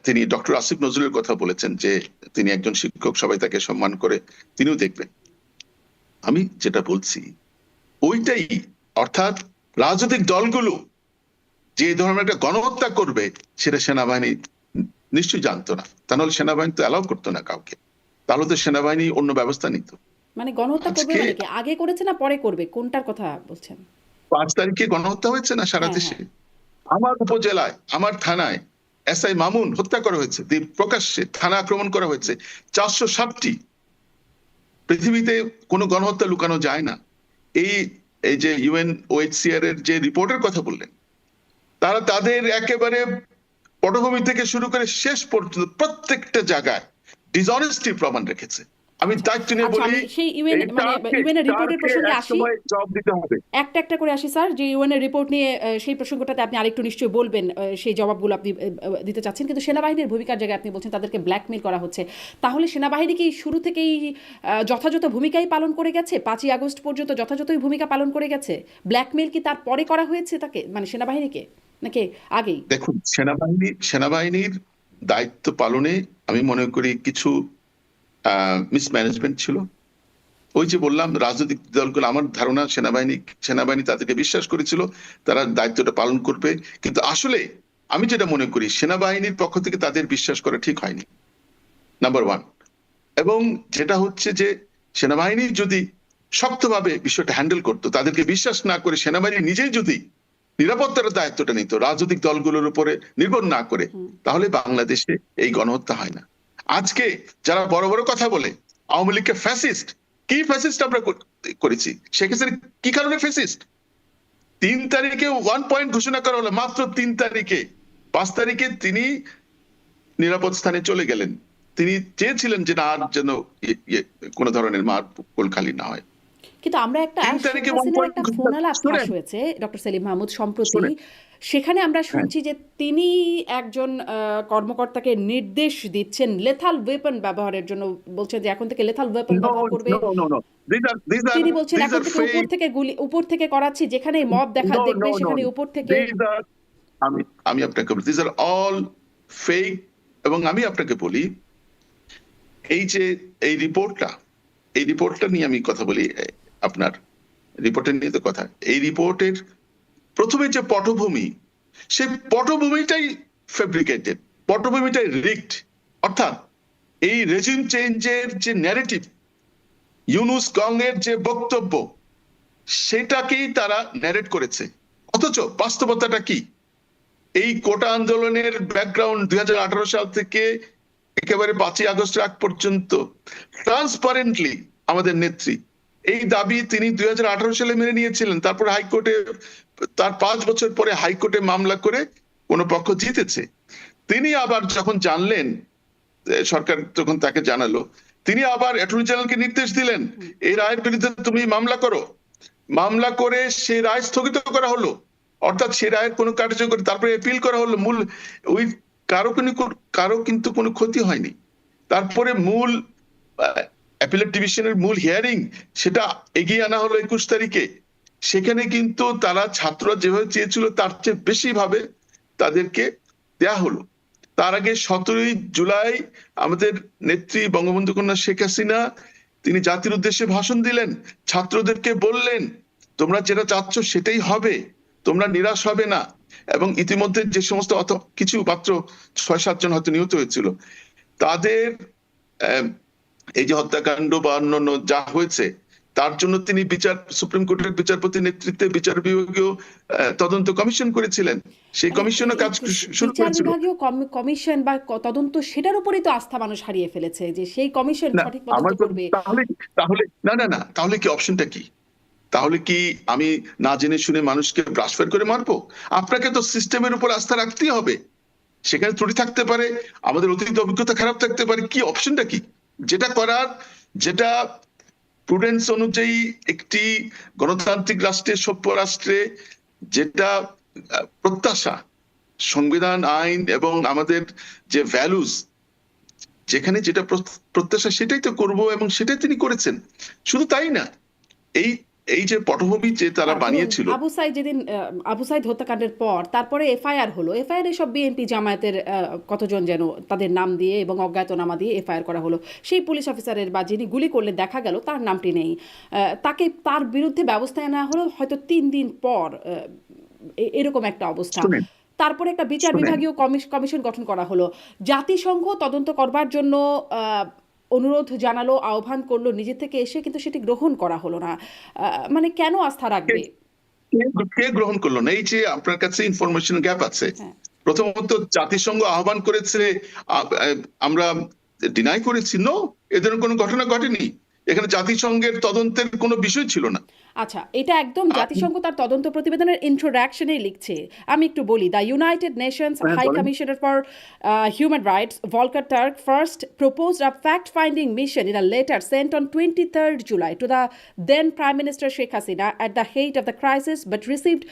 তিনি ডক্টর আসিফ নজরুলের কথা বলেছেন যে তিনি একজন শিক্ষক, সবাই তাকে সম্মান করে, তিনিও দেখবেন। আমি যেটা বলছি ওইটাই, অর্থাৎ রাজনৈতিক দলগুলো যে ধরনের একটা গণহত্যা করবে সেটা সেনাবাহিনী নিশ্চয়ই জানতো না, তা নাহলে সেনাবাহিনী তো অ্যালাউ করতো না কাউকে, তাহলে তো সেনাবাহিনী অন্য ব্যবস্থা নিত। মানে গণহত্যা করবে মানে কি, আগে করেছে না পরে করবে, কোনটার কথা বলছেন? 5 তারিখে গণহত্যা হয়েছে না সারা দেশে। আমার উপজেলায়, আমার থানায় এসআই মামুন হত্যা করা হয়েছে, প্রকাশ্যে থানা আক্রমণ করা হয়েছে 460টি। পৃথিবীতে কোনো গণহত্যা লুকানো যায় না। এই যে UNOHCR এর যে রিপোর্টের কথা বললেন, তারা তাদের একেবারে পটভূমি থেকে শুরু করে শেষ পর্যন্ত প্রত্যেকটা জায়গায় ডিসঅনেস্টি প্রমাণ রেখেছে। আমি দায়িত্ব নিয়ে বলি, সেই ইউএন এর রিপোর্টের প্রসঙ্গে আসি, জবাব দিতে হবে। একটা করে আসি স্যার, যে ইউএন এর রিপোর্ট নিয়ে সেই প্রসঙ্গটাতে আপনি আরেকটু নিশ্চয়ই বলবেন, সেই জবাবগুলো আপনি দিতে চাচ্ছেন, কিন্তু সেনাবাহিনীর ভূমিকার জায়গায় আপনি বলছেন তাদেরকে ব্ল্যাকমেল করা হচ্ছে। তাহলে সেনাবাহিনী কি শুরু থেকেই যথাযথ ভূমিকাই পালন করে গেছে? 5ই আগস্ট পর্যন্ত যথাযথই ভূমিকা পালন করে গেছে? ব্ল্যাকমেল কি তার পরে করা হয়েছে তাকে, মানে সেনাবাহিনীকে, নাকি আগেই? দেখুন, সেনাবাহিনীর দায়িত্ব পালনে আমি মনে করি কিছু মিসম্যানেজমেন্ট ছিল। ওই যে বললাম, রাজনৈতিক দলগুলো, আমার ধারণা সেনাবাহিনী তাদেরকে বিশ্বাস করেছিল তারা দায়িত্বটা পালন করবে, কিন্তু আসলে আমি যেটা মনে করি সেনাবাহিনীর পক্ষ থেকে তাদের বিশ্বাস করা ঠিক হয়নি, নাম্বার 1। এবং যেটা হচ্ছে যে সেনাবাহিনী যদি শক্তভাবে বিষয়টা হ্যান্ডেল করতো, তাদেরকে বিশ্বাস না করে সেনাবাহিনী নিজেই যদি নিরাপত্তার দায়িত্বটা নিত রাজনৈতিক দলগুলোর উপরে নির্ভর না করে, তাহলে বাংলাদেশে এই গণহত্যা হয় না। আজকে যারা বড় বড় কথা বলে আওয়ামী লীগকে ফ্যাসিস্ট, কি ফ্যাসিস্ট আমরা করেছি? শেখ হাসিনা কি কারণে ফ্যাসিস্ট? 3 তারিখে 1 পয়েন্ট ঘোষণা করা হলো, মাত্র 3 তারিখে। 5 তারিখে তিনি নিরাপদ স্থানে চলে গেলেন। তিনি চেয়েছিলেন যে না, আর যেন কোনো ধরনের মার কোল খালি না হয়। কিন্তু আমরা একটা ফোন আলাপ ফাঁস হয়েছে ডক্টর সেলিম মাহমুদ সম্প্রতি, সেখানে আমরা শুনছি যে তিনি একজন কর্মকর্তাকে নির্দেশ দিচ্ছেন লেথাল ওয়েপন ব্যবহারের জন্য, বলছেন যে এখন থেকে লেথাল ওয়েপন ব্যবহার করবে। তিনি বলছেন এখন থেকে উপর থেকে করাচ্ছি, যেখানে মব দেখবে সেখানে উপর থেকে। আমি আপনাকে বলি, দিস আর অল ফেক। এবং আমি আপনাকে বলি, এই যে এই রিপোর্টটা নিয়ে আমি কথা বলি, আপনার রিপোর্টের নিয়ে তো কথা। এই রিপোর্টের প্রথমে যে পটভূমি, সেই পটভূমিটাই ফেব্রিকেটেড, পটভূমিটাই রিগড। অর্থাৎ এই রেজিম চেঞ্জের যে ন্যারেটিভ, ইউনুস গংয়ের যে বক্তব্য, সেটাকেই তারা ন্যারেট করেছে। অথচ বাস্তবতাটা কি? এই কোটা আন্দোলনের ব্যাকগ্রাউন্ড 2018 সাল থেকে একেবারে 5ই আগস্ট আগ পর্যন্ত ট্রান্সপারেন্টলি আমাদের নেত্রী এই দাবি তিনি 2018 সালে মেনে নিয়েছিলেন। তারপর হাইকোর্টে, তার 5 বছর পরে হাইকোর্টে মামলা করে কোন পক্ষ জিতেছে। তিনি আবার যখন জানলেন, সরকার যখন তাকে জানালো, তিনি আবার অ্যাটর্নি জেনারেলকে নির্দেশ দিলেন এই রায়ের বিরুদ্ধে তুমি মামলা করো। মামলা করে সেই রায় স্থগিত করা হলো, অর্থাৎ সেই রায়ের কোনো কার্যকরী, তারপরে অ্যাপিল করা হলো। মূল ওই কারো কিন্তু কোনো ক্ষতি হয়নি। তারপরে মূল অ্যাপিলেট ডিভিশনের মূল হিয়ারিং, সেটা এগিয়ে আনা হলো 21 তারিখে। সেখানে কিন্তু তারা, ছাত্ররা যেভাবে চেয়েছিল তার চেয়ে বেশি ভাবে তাদেরকে দেয়া হলো। তার আগে 17ই জুলাই আমাদের নেত্রী বঙ্গবন্ধু কন্যা শেখ হাসিনা তিনি জাতির উদ্দেশ্যে ভাষণ দিলেন, ছাত্রদেরকে বললেন তোমরা যেটা চাচ্ছ সেটাই হবে, তোমরা নিরাশ হবে না। এবং ইতিমধ্যে যে সমস্ত কিছু মাত্র 6-7 জন হয়তো নিহত হয়েছিল, তাদের এই যে হত্যাকাণ্ড বা অন্যান্য যা হয়েছে তার জন্য তিনি সুপ্রিম কোর্টের বিচারপতির নেতৃত্বে বিচার বিভাগীয় তদন্ত কমিশন করেছিলেন। সেই কমিশনও কাজ শুরু করেছিল। কমিশন বা তদন্ত, সেটার উপরেই তো আস্থা মানুষ হারিয়ে ফেলেছে, যে সেই কমিশন সঠিক তদন্ত করবে। তাহলে কি অপশনটা কি? তাহলে কি আমি না জেনে শুনে মানুষকে ব্রাশফায়ার করে মারবো? আপনাকে তো সিস্টেমের উপর আস্থা রাখতেই হবে। সেখানে ত্রুটি থাকতে পারে, আমাদের অতীত অভিজ্ঞতা খারাপ থাকতে পারে, কি অপশনটা কি যেটা করার, যেটা প্রুডেন্স অনুযায়ী একটি গণতান্ত্রিক রাষ্ট্রে, সভ্য রাষ্ট্রে যেটা প্রত্যাশা, সংবিধান, আইন এবং আমাদের যে ভ্যালুজ, যেখানে যেটা প্রত্যাশা সেটাই তো করব, এবং সেটাই তিনি করেছেন। শুধু তাই না, এই এই যে পটভূমি যে তারা বানিয়েছিল, আবু সাইদ যেদিন আবু সাইদ হত্যাকাণ্ডের পর তারপরে এফআইআর হলো, এফআইআর সব বিএনপি জামায়াতের কতজন যেন তাদের নাম দিয়ে এবং অজ্ঞাতনামা দিয়ে এফআইআর করা হলো। সেই পুলিশ অফিসারের বা যিনি গুলি করলেন দেখা গেল তার নামটি নেই, তাকে তার বিরুদ্ধে ব্যবস্থা নেওয়া হলো হয়তো 3 দিন পর, এরকম একটা অবস্থা। তারপরে একটা বিচার বিভাগীয় কমিশন গঠন করা হলো, জাতিসংঘ তদন্ত করবার জন্য অনুরোধ জানালো, আহ্বান করলো নিজে থেকে এসে, কিন্তু সেটি গ্রহণ করা হলো না। মানে কেন আস্থা রাখবে? কে গ্রহণ করলো না? এই যে আপনার কাছে ইনফরমেশন গ্যাপ আছে। প্রথমত জাতিসংঘ আহ্বান করেছে, আমরা ডিনাই করেছি, নো, এ ধরনের কোনো ঘটনা ঘটেনি। এখানে জাতিসংঘের তদন্তের কোনো বিষয় ছিল না। আচ্ছা, এটা একদম জাতিসংঘ তার তদন্ত প্রতিবেদনের ইন্ট্রোডাকশনে লিখছে। আমি একটু বলি, the United Nations High Commissioner for Human Rights Volker Türk first proposed a fact-finding mission in a letter sent on 23rd July to the then Prime Minister Sheikh Hasina at the height of the crisis, but received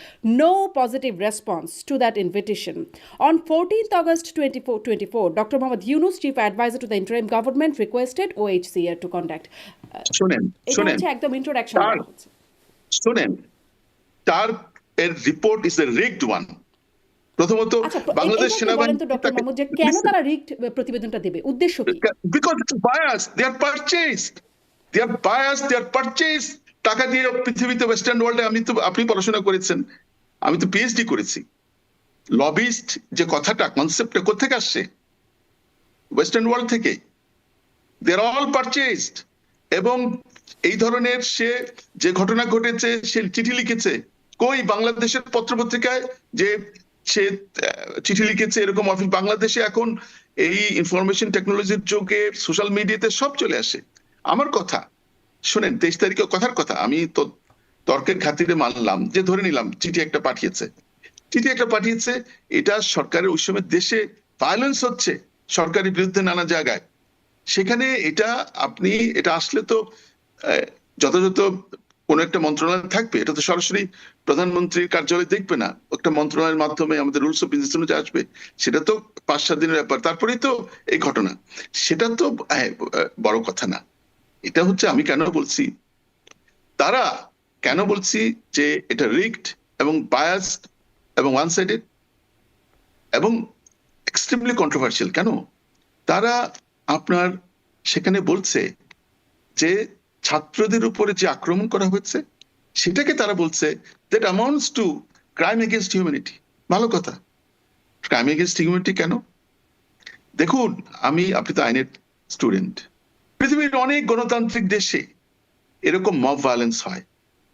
no positive response to that invitation. On 14th August 2024, Dr. Mohammad Yunus, Chief Advisor to the interim government, requested OHCR to conduct. এটা হচ্ছে একদম ইন্ট্রোডাকশন। শুনেন, তার এর report is a rigged one. প্রথমত বাংলাদেশ সেনাবাহিনী, ডক্টর মোহাম্মদ, যে কেন তারা রিগড প্রতিবেদনটা দেবে, উদ্দেশ্য কি? Because it's bias, they are purchased, they are bias, they are purchased. টাকা দিয়ে পৃথিবীতে ওয়েস্টার্ন ওয়ার্ল্ডে, আপনি পড়াশোনা করেছেন, আমি তো পিএইচডি করেছি। লবিস্ট যে কথাটা, কনসেপ্টটা কোথেকে আসছে? ওয়েস্টার্ন ওয়ার্ল্ড থেকে। দে আর অল পারচেজড। এবং এই ধরনের সে যে ঘটনা ঘটেছে, সে চিঠি লিখেছে, কই বাংলাদেশের পত্রপত্রিকায় যে সে চিঠি লিখেছে এরকম অফিস? বাংলাদেশে এখন এই ইনফরমেশন টেকনোলজির যুগে সোশ্যাল মিডিয়াতে সব চলে আসে। আমার কথা শোনেন, 23 তারিখে কথার কথা, আমি তো তর্কের খাতিরে মানলাম যে ধরে নিলাম চিঠি একটা পাঠিয়েছে, এটা সরকারের ওই সময় দেশে ভায়োলেন্স হচ্ছে সরকারের বিরুদ্ধে নানা জায়গায়, সেখানে এটা আসলে তো যথাযথ কোন একটা মন্ত্রণালয় থাকবে, এটা তো সরাসরি প্রধানমন্ত্রীর কার্যালয় দেখবে না, একটা মন্ত্রণালয়ের মাধ্যমে আমাদের রুলস অফ বিজনেস অনুযায়ী আসবে, সেটা তো 5-7 দিনের ব্যাপার, তারপরেই তো এই ঘটনা। সেটা তো বড় কথা না। এটা হচ্ছে আমি কেন বলছি যে এটা রিগড এবং বায়াসড এবং ওয়ান সাইডেড এবং এক্সট্রিমলি কন্ট্রোভার্সিয়াল। কেন? তারা আপনার সেখানে বলছে যে ছাত্রদের উপরে যে আক্রমণ করা হয়েছে সেটাকে তারা বলছে that amounts two crime against humanity. ভালো কথা, ক্রাইম এগেইনস্ট হিউম্যানিটি কেন? দেখুন, আপনি তো আইনের স্টুডেন্ট, পৃথিবীর অনেক গণতান্ত্রিক দেশে এরকম মব ভায়োলেন্স হয়,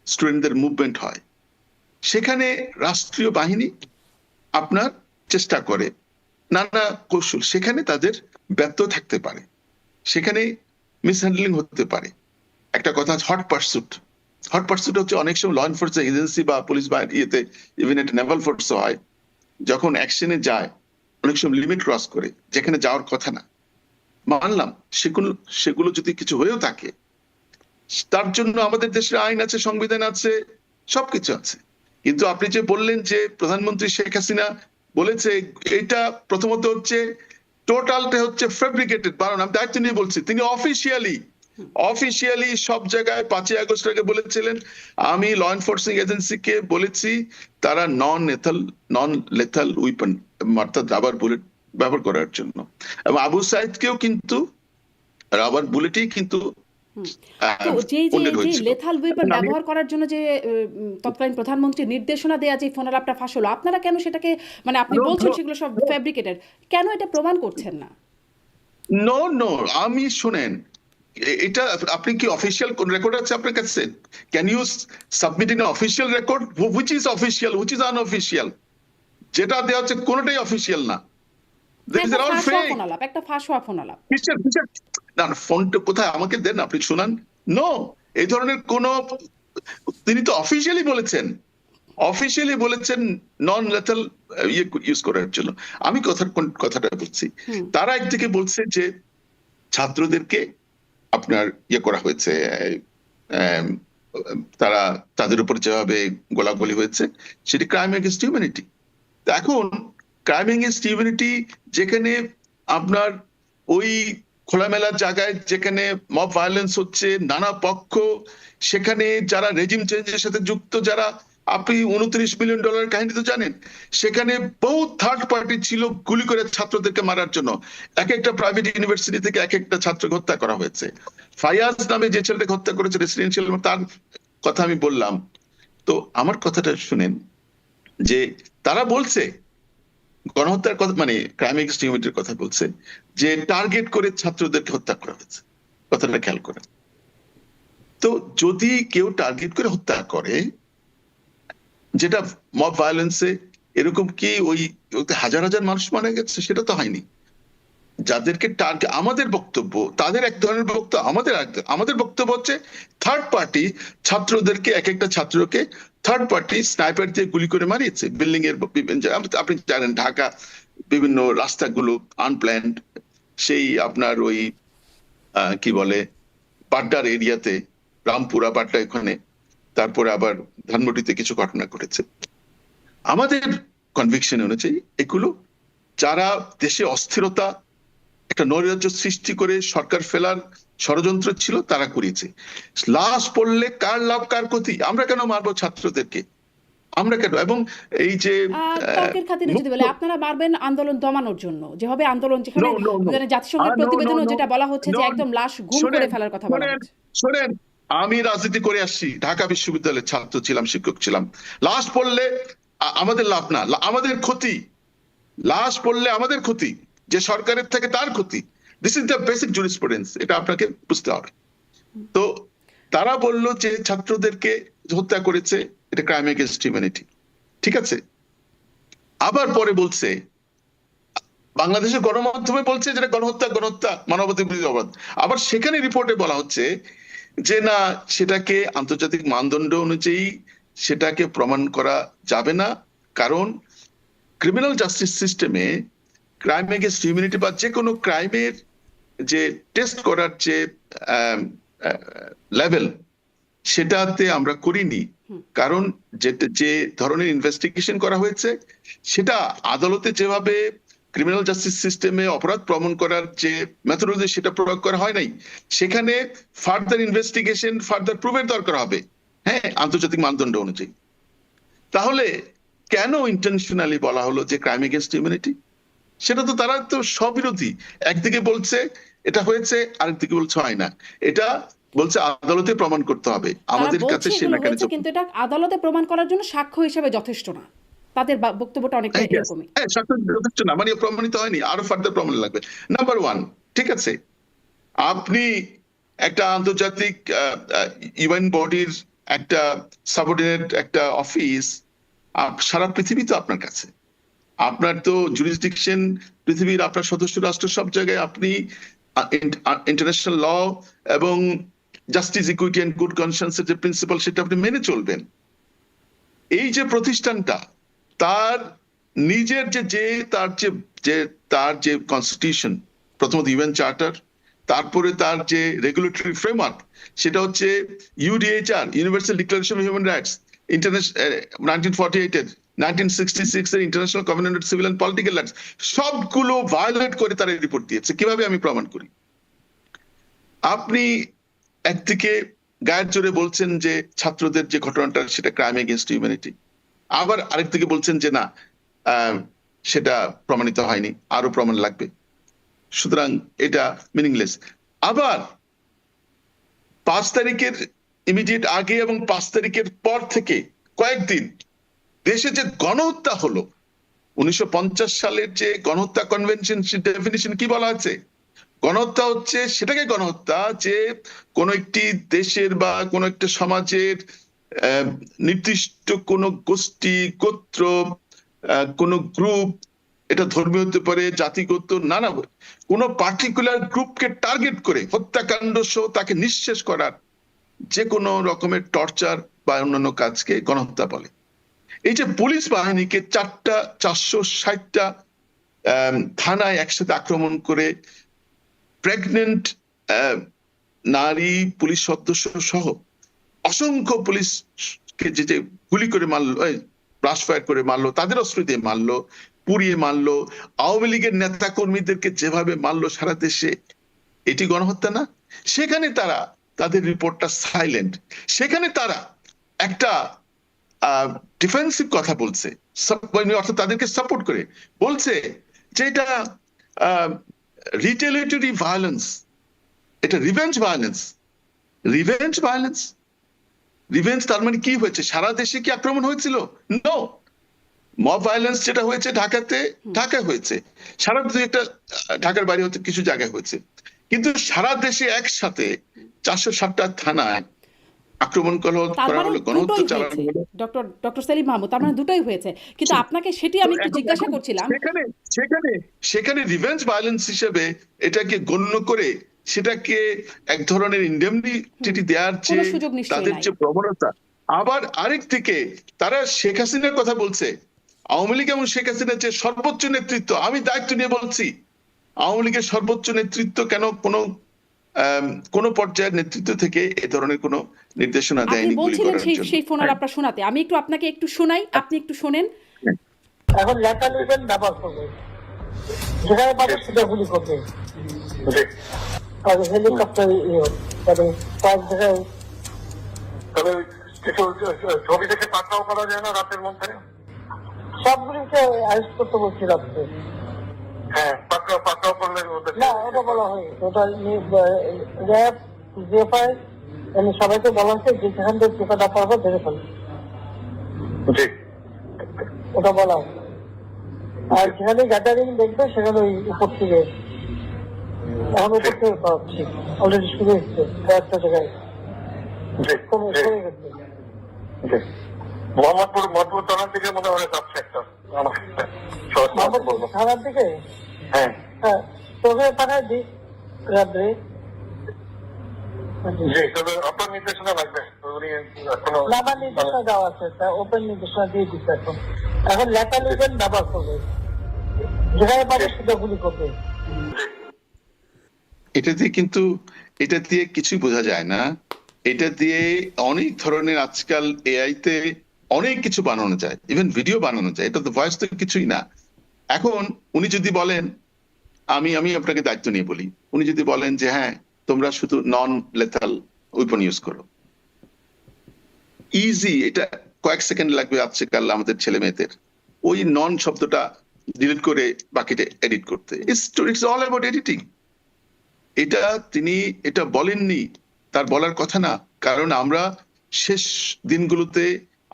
স্টুডেন্টদের মুভমেন্ট হয়, সেখানে রাষ্ট্রীয় বাহিনী আপনার চেষ্টা করে নানা কৌশল, সেখানে তাদের ব্যর্থ থাকতে পারে, সেখানে মিসহ্যান্ডলিং হতে পারে। একটা কথা, হট পার্সুট হচ্ছে অনেক সময় ল এনফোর্সমেন্ট এজেন্সি বা পুলিশ বা ইয়েতে, ইভেন একটা নেভাল ফোর্স হয়, যখন অ্যাকশনে যায় অনেক সময় লিমিট ক্রস করে, যেখানে যাওয়ার কথা না। মানলাম সেগুলো যদি কিছু হয়েও থাকে, তার জন্য আমাদের দেশের আইন আছে, সংবিধান আছে, সবকিছু আছে। কিন্তু আপনি যে বললেন যে প্রধানমন্ত্রী শেখ হাসিনা বলেছে, এটা প্রথমত হচ্ছে টোটালটা হচ্ছে ফেব্রিকেটেড। কারণ আমি দায়িত্ব নিয়ে বলছি, তিনি অফিসিয়ালি সব জায়গায় 5ই আগস্ট আগে বলেছিলেন, আমি ল এনফোর্সিং এজেন্সিকে বলেছি তারা নন লেথাল উইপন অর্থাৎ রাবার বুলেট ব্যবহার করার জন্য, এবং আবু সাইদকেও কিন্তু রাবার বুলেটই কিন্তু লেথাল ওয়েপন ব্যবহার করার জন্য যে তৎকালীন প্রধানমন্ত্রী নির্দেশনা দেয়া যে ফোন আলাপটা ফাঁস হলো, আপনারা কেন সেটাকে, মানে আপনি বলছেন সেগুলো সব ফ্যাব্রিকেটেড, কেন এটা প্রমাণ করছেন না? নো, আমি শুনেন, এটা আপনি কি অফিসিয়াল কোন রেকর্ড আছে আপনার কাছে? Can you submit in official record? Which is official, which is unofficial? যেটা দেওয়া হচ্ছে কোনটাই অফিসিয়াল না। একটা ফাঁস হওয়া ফোন আলাপ। না, ফোনটা কোথায় আমাকে দেন, আপনি শুনান। নো, এই ধরনের কোন, তিনি তো অফিসিয়ালি বলেছেন অফিসিয়ালি বলেছেন নন লেথাল ইউজ করার জন্য। আমি কথাটা বলছি, তারা একদিকে বলছে যে ছাত্রদেরকে আপনার করা হয়েছে, আহ, তারা তাদের উপর যেভাবে গোলাগুলি হয়েছে সেটি ক্রাইম এগেইনস্ট হিউম্যানিটি। এখন ক্রাইম এগেইনস্ট হিউম্যানিটি যেখানে আপনার ওই খোলামেলা জায়গায় যেখানে মব ভায়োলেন্স হচ্ছে, নানা পক্ষ, সেখানে যারা রেজিম চেঞ্জের সাথে যুক্ত, যারা, আপনি $29 মিলিয়ন কাহিনী তো জানেন, সেখানে বহু থার্ড পার্টি ছিল গুলি করে ছাত্রদেরকে মারার জন্য। এক একটা প্রাইভেট ইউনিভার্সিটি থেকে এক একটা ছাত্রকে হত্যা করা হয়েছে। ফায়াজ নামে যে ছেলেটাকে হত্যা করেছে রেসিডেন্সিয়াল, তার কথা আমি বললাম। তো আমার কথাটা শুনেন, যে তারা বলছে গণহত্যার কথা, মানে ক্রাইম এগেইনস্ট হিউম্যানিটির কথা বলছে, যে টার্গেট করে ছাত্রদেরকে হত্যা করা হয়েছে। কথাটা খেয়াল করেন। তো যদি কেউ টার্গেট করে হত্যা করে, যেটা মব ভায়োলেন্সে এরকম কি ওই হাজার হাজার মানুষ মারা গেছে, সেটা তো হয়নি। যাদেরকে টার্গেট, আমাদের বক্তব্য, তাদের এক ধরনের বক্তব্য, আমাদের বক্তব্য হচ্ছে থার্ড পার্টি ছাত্রদেরকে, এক একটা ছাত্রকে থার্ড পার্টি স্নাইপার দিয়ে গুলি করে মারিয়েছে। বিল্ডিং এর আপনি জানেন ঢাকা বিভিন্ন রাস্তাগুলো আনপ্ল্যান্ড, সেই আপনার ওই কি বলে বাড্ডার এরিয়াতে, রামপুরা বাড্ডা, এখানে, তারপরে আবার ধানমন্ডিতে কিছু ঘটনা ঘটেছে। আমাদের কনভিকশন অনুযায়ী এগুলো যারা দেশে অস্থিরতা, একটা নৈরাজ্য সৃষ্টি করে সরকার ফেলার ষড়যন্ত্র ছিল, তারা করিয়েছে। লাশ পড়লে কার লাভ কার ক্ষতি? আমরা কেন মারবো ছাত্রদেরকে? আমরা কেন? এবং এই যে তর্কের খাতিরে যদি বলে, আপনারা মারবেন আন্দোলন দমানোর জন্য, যেভাবে আন্দোলন, যেখানে জাতিসংঘের প্রতিবেদনে যেটা বলা হচ্ছে যে একদম লাশ গুম করে ফেলার কথা বলা হচ্ছে। শোনেন, আমি রাজনীতি করে আসছি, ঢাকা বিশ্ববিদ্যালয়ের ছাত্র ছিলাম, শিক্ষক ছিলাম। লাশ পড়লে আমাদের লাভ না, আমাদের ক্ষতি। লাশ পড়লে আমাদের ক্ষতি, যে সরকারের থেকে তার ক্ষতি। This is the basic jurisprudence, এটা আপনাকে বুঝতে হবে। তো তারা বলল যে ছাত্রদেরকে হত্যা করেছে, এটা ক্রাইম এগেইনস্ট হিউম্যানিটি, ঠিক আছে। আবার পরে বলছে, বাংলাদেশের গণমাধ্যমে বলছে যেটা গণহত্যা মানবাধিকার বিরোধী অপরাধ। আবার সেখানে রিপোর্টে বলা হচ্ছে যে না, সেটাকে আন্তর্জাতিক মানদণ্ড অনুযায়ী সেটাকে প্রমাণ করা যাবে না, কারণ ক্রিমিনাল জাস্টিস সিস্টেমে ক্রাইম এগেইনস্ট হিউম্যানিটি বা যে কোনো ক্রাইমের যে টেস্ট করার যে লেভেল, সেটাতে আমরা করিনি। কারণ যে ধরনের ইনভেস্টিগেশন করা হয়েছে, সেটা আদালতে যেভাবে ক্রিমিনাল জাস্টিস সিস্টেমে অপরাধ প্রমাণ করার যে মেথোডলজি, সেটা প্রয়োগ করা হয় নাই। সেখানে ফার্দার ইনভেস্টিগেশন, ফার্দার প্রুফের দরকার হবে, হ্যাঁ, আন্তর্জাতিক মানদণ্ড অনুযায়ী। তাহলে কেন ইন্টারন্যাশনালি বলা হলো যে ক্রাইম এগেইনস্ট হিউম্যানিটি? সেটা তো, তারা তো স্ববিরোধী। একদিকে বলছে এটা হয়েছে, আরেকদিকে বলছে হয় না। এটা বলছে আদালতে প্রমাণ করতে হবে, আমাদের কাছে সে মেকানিজম, কিন্তু এটা আদালতে প্রমাণ করার জন্য সাক্ষ্য হিসেবে যথেষ্ট না। তাদের বক্তব্যটা অনেকটা এরকমই। হ্যাঁ, সাক্ষ্য যথেষ্ট না, মানে প্রমাণিত হয়নি, আরো ফার্দার প্রমাণ লাগবে। নাম্বার ওয়ান, ঠিক আছে, আপনি একটা আন্তর্জাতিক ইউএন বডির একটা সাবঅর্ডিনেট একটা অফিস, সারা পৃথিবী তো আপনার কাছে, আপনার তো জুরিসডিকশন পৃথিবীর, আপনার সদস্য রাষ্ট্র সব জায়গায় আপনি ইন্টারন্যাশনাল ল এবং জাস্টিস, ইকুইটি এন্ড গুড কনসায়েন্সের যে প্রিন্সিপাল, সেটা আপনি মেনে চলবেন। এই যে প্রতিষ্ঠানটা, তার নিজের তার যে কনস্টিটিউশন, প্রথমত ইউএন চার্টার, তারপরে তার যে রেগুলেটরি ফ্রেমওয়ার্ক, সেটা হচ্ছে UDHR, Universal Declaration of Human Rights, International 1948 এর, 1966 এর International Covenant on Civil and Political Rights, সবগুলো ভায়োলেট করে তারা রিপোর্ট দিয়েছে। কিভাবে আমি প্রমাণ করি? আপনি একদিকে গায়ের জোরে বলছেন যে ছাত্রদের যে ঘটনাটা, সেটা ক্রাইম এগেইনস্ট হিউম্যানিটি, আবার আরেকদিকে বলছেন যে না, সেটা প্রমাণিত হয়নি, আরো প্রমাণ লাগবে, সুতরাং এটা মিনিংলেস। আবার 5 তারিখের ইমিডিয়েট আগে এবং 5 তারিখের পর থেকে কয়েকদিন দেশে যে গণহত্যা হলো, 1950 সালের যে গণহত্যা কনভেনশন, ডেফিনিশন কি বলা আছে? গণহত্যা হচ্ছে সেটাকে গণহত্যা, যে কোনো একটি দেশের বা কোনো একটা সমাজের নির্দিষ্ট কোনো গোষ্ঠী, গোত্র, কোনো গ্রুপ, এটা ধর্মীয় হতে পারে, জাতিগত, নানা, কোনো পার্টিকুলার গ্রুপকে টার্গেট করে হত্যাকাণ্ড সহ তাকে নিঃশেষ করার যে কোনো রকমের টর্চার বা অন্যান্য কাজকে গণহত্যা বলে। এই যে পুলিশ বাহিনীকে 460টা থানায় একসাথে আক্রমণ করে প্রেগনেন্ট নারী পুলিশ সদস্য সহ অসংখ্য পুলিশকে যে গুলি করে মারলো, ব্রাশ ফায়ার করে মারলো, তাদের অস্ত্র দিয়ে মারলো, পুড়িয়ে মারলো, আওয়ামী লীগের নেতা কর্মীদেরকে যেভাবে মারলো সারা দেশে, এটি গণহত্যা না? সেখানে তারা তাদের রিপোর্টটা সাইলেন্ট, সেখানে তারা একটা ডিফেন্সিভ কথা বলছে, অর্থাৎ তাদেরকে সাপোর্ট করে বলছে যে এটা রিটেলিটরি ভায়োলেন্স, এটা revenge violence. Revenge violence, revenge তার মানে কি হয়েছে? সারা দেশে কি আক্রমণ হয়েছিল? নো। মব ভায়োলেন্স যেটা হয়েছে ঢাকায় হয়েছে, সারা দেশে একটা ঢাকার বাইরে হচ্ছে কিছু জায়গায় হয়েছে, কিন্তু সারা দেশে একসাথে 460টা থানায় আক্রমণ করা হলো, গণহত্যা চালানো হলো। ডক্টর সেলিম মাহমুদ, তার মানে দুটোই হয়েছে, কিন্তু আপনাকে সেটি আমি একটু জিজ্ঞাসা করছিলাম। সেখানে রিভেঞ্জ ভায়োলেন্স হিসেবে এটাকে গণ্য করে সেটাকে এক ধরনের ইন্ডেমনিটি দেওয়ার যে তাদের যে প্রবণতা, আবার আরেক দিকে তারা শেখ হাসিনার কথা বলছে, আওয়ামী লীগ এবং শেখ হাসিনার যে সর্বোচ্চ নেতৃত্ব, আমি দায়িত্ব নিয়ে বলছি, আওয়ামী লীগের সর্বোচ্চ নেতৃত্ব কেন কোন পর্যায়ের নেতৃত্ব থেকে এ ধরনের কোন নির্দেশনা দেয়নি গুলি করার জন্য। সেই ফোনার আপনার শোনাতে, আমি একটু আপনাকে একটু শোনাই, আপনি একটু শোনেন। এখন লেখা লিখবেন, ব্যবহার করবে, যেখানে পাবে সেটা গুলি করবে, হেলিকপ্টার কয়েক জায়গায়। তবে কিছু ছবি দেখে পাকড়াও করা যায় না রাতের মধ্যে? সবগুলিকে অ্যারেস্ট করতে বলছি রাত্রে। হ্যাঁ, পাকড়াও করলে না, ওটা বলা হয়নি, ওটা র্যাব জিএফআই সবাইকে বলা হচ্ছে যে যেখান থেকে টিকাটা পারবো ধরে ফেলবে, ওটা বলা হয়। আর যেখানে গ্যাদারিং দেখবে সেখানে ওই উপর থেকে, এখন উপর থেকে পাচ্ছি, অলরেডি শুরু হচ্ছে কয়েকটা জায়গায় কমে গেছে। মোহাম্মদপুর থানার দিকে মনে হয় যাচ্ছে একটা থানার দিকে। হ্যাঁ, তোকে পাঠায় দিই রাত্রে। জি, তবে আপনার নির্দেশনা লাগবে। আমার নির্দেশনা দেওয়া আছে, ওপেন নির্দেশনা দিয়ে দিচ্ছে। এখন লেখা লিখবেন, ব্যবহার করবে, যেখানে পাবে সেটা গুলি করবে। এটা দিয়ে কিছুই বোঝা যায় না। এটা দিয়ে অনেক ধরনের আজকাল এআই তে অনেক কিছু বানানো যায়, ইভেন ভিডিও বানানো যায়, এটা তো ভয়েস তো কিছুই না। এখন উনি যদি বলেন, আমি আপনাকে দায়িত্ব নিয়ে বলি, উনি যদি বলেন যে হ্যাঁ তোমরা শুধু নন লেথাল ওয়েপন ইউজ করো, ইজি, এটা কয়েক সেকেন্ড লাগবে আজকাল আমাদের ছেলে মেয়েদের ওই নন শব্দটা ডিলিট করে বাকিটা এডিট করতে। It's all about editing. তিনি এটা বলেননি, তার বলার কথা না, কারণ আমরা শেষ দিনগুলোতে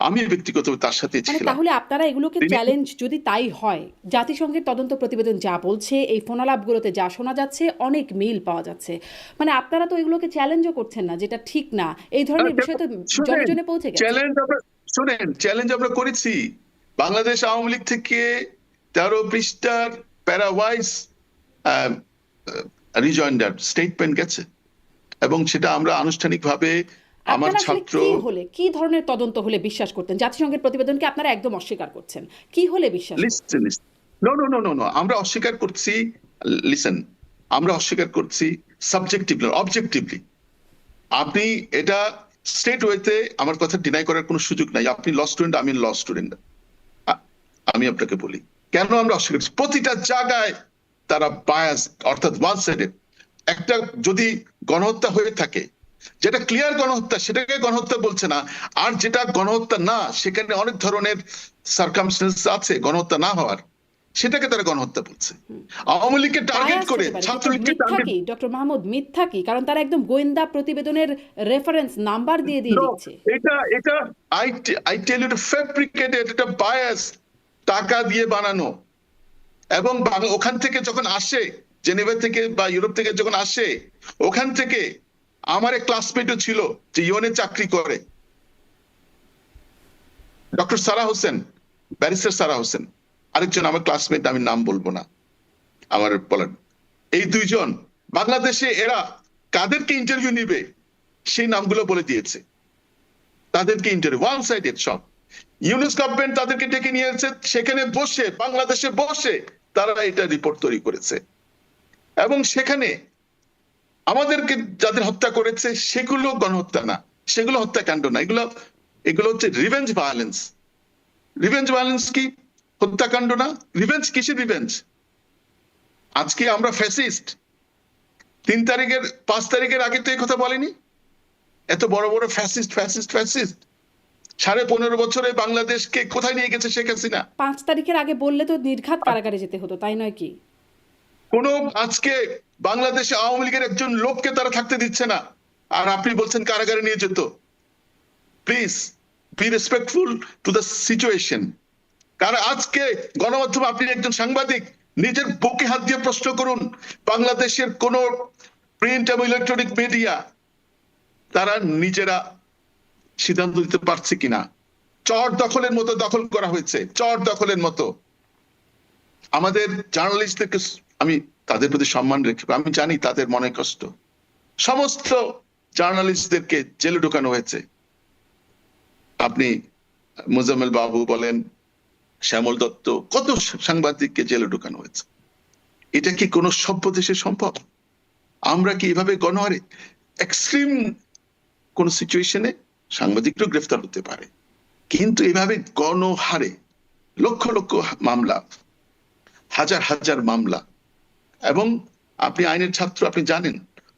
আমি ব্যক্তিগতভাবে তার সাথে ছিলাম। তাহলে আপনারা এগুলোকে চ্যালেঞ্জ, যদি তাই হয়, জাতিসংঘের তদন্ত প্রতিবেদন যা বলছে, এই ফোনালাপগুলোতে যা শোনা যাচ্ছে, অনেক মিল পাওয়া যাচ্ছে, মানে আপনারা তো এগুলোকে চ্যালেঞ্জও করছেন না, যেটা ঠিক না। এই ধরনের বিষয় তো জনজনে পৌঁছে গেছে। চ্যালেঞ্জ আমরা করেছি। বাংলাদেশ আওয়ামী লীগ থেকে 13 পৃষ্ঠার প্যারাওয়াইজ রিজয়েন্ডার স্টেটমেন্ট গেছে, এবং সেটা আমরা আনুষ্ঠানিকভাবে আমার ছাত্র কি ধরনের তদন্ত হলে বিশ্বাস করতেন? জাতিসংঘের প্রতিবেদনকে আপনারা একদম অস্বীকার করছেন, কি হলে বিশ্বাস? নো, আমরা অস্বীকার করছি, লিসেন, আমরা অস্বীকার করছি সাবজেক্টিভলি, অবজেক্টিভলি। আপনি এটা স্টেট ওয়েতে আমার কথা ডিনাই করার কোনো সুযোগ নাই। আপনি ল স্টুডেন্ট, আমি ল স্টুডেন্ট। আমি আপনাকে বলি কেন আমরা অস্বীকার করছি। প্রতিটা জায়গায় তারা বায়াস, অর্থাৎ ওয়ান সাইডেড। একটা যদি গণহত্যা হয়ে থাকে, যেটা ক্লিয়ার গণহত্যা, সেটাকে গণহত্যা বলছে না, আর যেটা গণহত্যা না, সেখানে অনেক ধরনের সার্কামস্টেন্স আছে গণহত্যা না হওয়ার, সেটাকে তারা গণহত্যা বলছে। আওয়ামী লীগকে টার্গেট করে, ছাত্রলীগকে টার্গেট। ডক্টর মাহমুদ, মিথ্যা কি? কারণ তারা একদম গোয়েন্দা প্রতিবেদনের রেফারেন্স নাম্বার দিয়ে দিচ্ছে। এটা আই টেল ইউ, ফেব্রিকেটেড, এটা বায়াস, টাকা দিয়ে বানানো। এবং ওখান থেকে যখন আসে, জেনেভা থেকে বা ইউরোপ থেকে যখন আসে, ওখান থেকে আমার এক ক্লাসমেটও ছিল যে ইউএনএ চাকরি করে, ডক্টর সারা হোসেন, ব্যারিস্টার সারা হোসেন, আরেকজন আমার ক্লাসমেট, আমি নাম বলবো না, আমার বলেন। এই দুইজন বাংলাদেশে এরা কাদেরকে ইন্টারভিউ নিবে সেই নামগুলো বলে দিয়েছে, তাদেরকে ইন্টারভিউ, ওয়ান সাইডেড সব। ইউনুস গভর্নমেন্ট তাদেরকে ডেকে নিয়েছে, সেখানে বসে বাংলাদেশে বসে তারা এটা রিপোর্ট তৈরি করেছে, এবং সেখানে আমাদেরকে যাদের হত্যা করেছে সেগুলো গণহত্যা না, সেগুলো হত্যাকাণ্ড না, এগুলো হচ্ছে রিভেঞ্জ ভায়োলেন্স। রিভেঞ্জ ভায়োলেন্স কি হত্যাকাণ্ড না? রিভেঞ্জ কিসের রিভেঞ্জ? আজকে আমরা ফ্যাসিস্ট, 5 তারিখের আগে তো এই কথা বলেনি। এত বড় বড় ফ্যাসিস্ট ফ্যাসিস্ট ফ্যাসিস্ট 15.5 বছরে বাংলাদেশকে কোথায় নিয়ে গেছে শেখ হাসিনা? 5 তারিখের আগে বললে তো নির্ঘাত কারাগারে যেতে হতো, তাই নয় কি? আজকে বাংলাদেশে আওয়ামী লীগের একজন লোককে তারা থাকতে দিচ্ছে না, আর আপনি বলছেন কারাগারে নিয়ে যেত। Please be respectful to the situation. কারণ আজকে গণমাধ্যম, আপনি একজন সাংবাদিক, নিজের বুকে হাত দিয়ে প্রশ্ন করুন, বাংলাদেশের কোন প্রিন্ট এবং ইলেকট্রনিক মিডিয়া তারা নিজেরা সিদ্ধান্ত দিতে পারছে কিনা? চর দখলের মতো দখল করা হয়েছে, চর দখলের মতো। আমাদের জার্নালিস্টদেরকে আমি তাদের প্রতি সম্মান রেখে, আমি জানি তাদের মনে কষ্ট, সমস্ত জার্নালিস্টদেরকে জেলে ঢোকানো হয়েছে। আপনি মোজাম্মেল বাবু বলেন, শ্যামল দত্ত, কত সাংবাদিককে জেলে ঢোকানো হয়েছে। এটা কি কোনো সভ্য দেশে সম্ভব? আমরা কি এভাবে গণহারে এক্সট্রিম কোন সিচুয়েশনে সাংবাদিকরাও গ্রেফতার হতে পারে, কিন্তু এভাবে গণহারে লক্ষ লক্ষ মামলা, হাজার হাজার মামলা, এবং আপনি আইনের ছাত্র, আপনি জানেন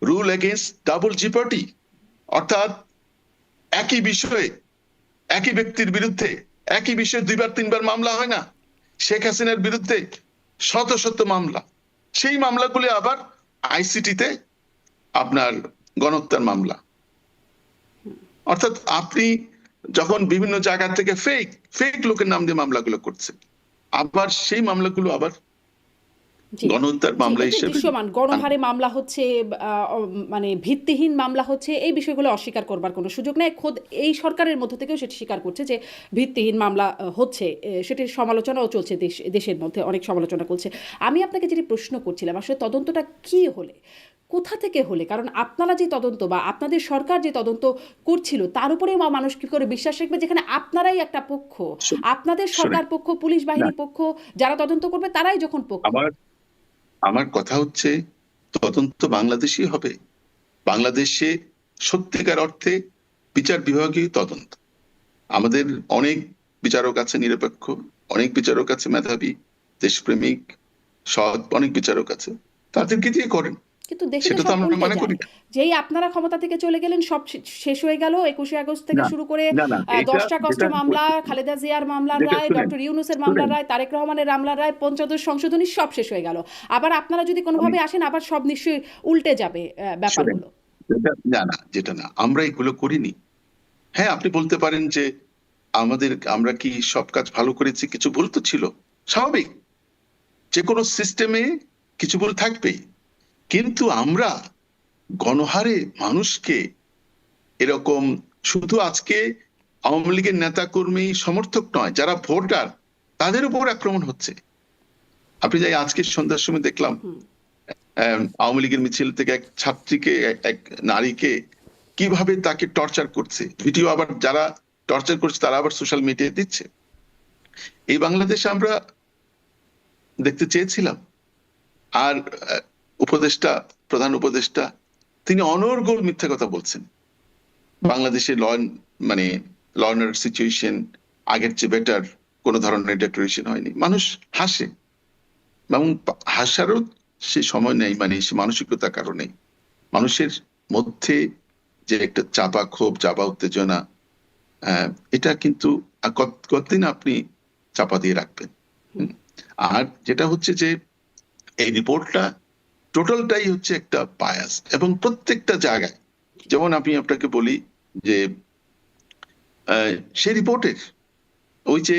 রুল এগেইনস্ট ডাবল জিপার্টি, অর্থাৎ একই বিষয়ে একই ব্যক্তির বিরুদ্ধে একই বিষয়ে 2-3বার মামলা হয় না। শেখ হাসিনার বিরুদ্ধে শত শত মামলা, সেই মামলাগুলি আবার আইসিটিতে আপনার গণহত্যার মামলা। অর্থাৎ আপনি যখন বিভিন্ন জায়গা থেকে ফেক লোকের নাম দিয়ে মামলাগুলো করছে, আবার সেই মামলাগুলো আবার গণহত্যার মামলা হিসেবে দৃশ্যমান। গণহারে মামলা হচ্ছে, মানে ভিত্তিহীন মামলা হচ্ছে, এই বিষয়গুলো অস্বীকার করবার কোনো সুযোগ নেই। খোদ এই সরকারের মধ্য থেকেও সেটি স্বীকার করছে যে ভিত্তিহীন মামলা হচ্ছে, সেটির সমালোচনাও চলছে, দেশের মধ্যে অনেক সমালোচনা করছে। আমি আপনাকে যেটি প্রশ্ন করছিলাম, আসলে তদন্তটা কি হলে, কোথা থেকে হলে? কারণ আপনারা যে তদন্ত বা আপনাদের সরকার যে তদন্ত করছিল, তার উপরে মানুষ কি করে বিশ্বাস রাখবে, যেখানে আপনারাই একটা পক্ষ, আপনাদের সরকার পক্ষ, পুলিশ বাহিনী পক্ষ, যারা তদন্ত করবে তারাই যখন পক্ষ। আমার কথা হচ্ছে, তদন্ত বাংলাদেশই হবে। বাংলাদেশে সত্যিকার অর্থে বিচার বিভাগীয় তদন্ত। আমাদের অনেক বিচারক আছে নিরপেক্ষ, অনেক বিচারক আছে মেধাবী, দেশপ্রেমিক, সৎ, অনেক বিচারক আছে, তাদেরকে দিয়ে করেন। কিন্তু দেশে তো সব উল্টে যায়। যেই আপনারা ক্ষমতা থেকে চলে গেলেন, সব শেষ হয়ে গেল। 21শে আগস্ট থেকে শুরু করে 10টা কষ্ট মামলা, খালেদা জিয়ার মামলার রায়, ডক্টর ইউনূসের মামলার রায়, তারেক রহমানের মামলার রায়, পঞ্চদশ সংশোধনী, সব শেষ হয়ে গেল। আবার আপনারা যদি কোনোভাবে আসেন, আবার সব নিশ্চয়ই উল্টে যাবে ব্যাপারগুলো। যেটা না, আমরা এগুলো করিনি। হ্যাঁ, আপনি বলতে পারেন যে আমরা কি সব কাজ ভালো করেছি, কিছু ভুল তো ছিল, স্বাভাবিক, যে কোনো সিস্টেমে কিছু ভুল থাকবেই। কিন্তু আমরা গণহারে মানুষকে এরকম, শুধু আজকে আওয়ামী লীগের নেতা কর্মী সমর্থক নয়, যারা ভোটার, তাদের উপর আক্রমণ হচ্ছে। আপনি যাই আজকে সন্ধ্যার সময় দেখলাম আওয়ামী লীগের মিছিল থেকে এক ছাত্রীকে, এক নারীকে কিভাবে তাকে টর্চার করছে, ভিডিও আবার যারা টর্চার করছে তারা আবার সোশ্যাল মিডিয়ায় দিচ্ছে। এই বাংলাদেশে আমরা দেখতে চেয়েছিলাম। আর উপদেষ্টা, প্রধান উপদেষ্টা, তিনি অনর্গল মিথ্যা কথা বলছেন। বাংলাদেশে ল অ্যান্ড সিচুয়েশন আগের চেয়ে বেটার, কোন ধরনের ডেক্লারেশন হয়নি। মানুষ হাসে, এবং হাসারও সে সময় নেই, সে মানসিকতার কারণে মানুষের মধ্যে যে একটা চাপা ক্ষোভ, চাপা উত্তেজনা, এটা কিন্তু কতদিন আপনি চাপা দিয়ে রাখবেন? আর যেটা হচ্ছে যে এই রিপোর্টটা টোটালটাই হচ্ছে একটা বায়াস, এবং প্রত্যেকটা জায়গায়, যেমন আমি আপনাকে বলি যে সেই রিপোর্টের ওই যে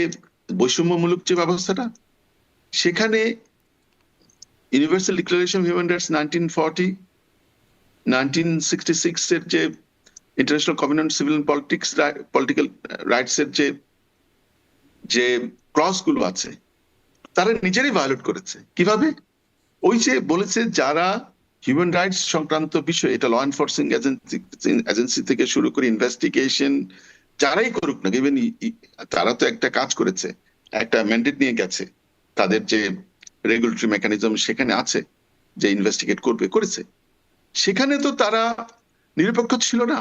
বৈষম্যমূলক যে ব্যবস্থাটা, সেখানে Universal Declaration of Human Rights 1940, 1966 এর যে International Community Civil and Political Rights এর যে ক্লজ গুলো আছে, তারা নিজেরাই ভায়োলেট করেছে। কিভাবে? ওই যে বলেছে, যারা হিউম্যান রাইটস সংক্রান্ত বিষয়, এটা ল এনফোর্সিং এজেন্সি থেকে শুরু করে ইনভেস্টিগেশন, যারাই করুক না, ইভেন তারা তো একটা কাজ করেছে, একটা ম্যান্ডেট নিয়ে গেছে, তাদের যে রেগুলেটরি মেকানিজম সেখানে আছে যে ইনভেস্টিগেট করেছে, সেখানে তো তারা নিরপেক্ষ ছিল না,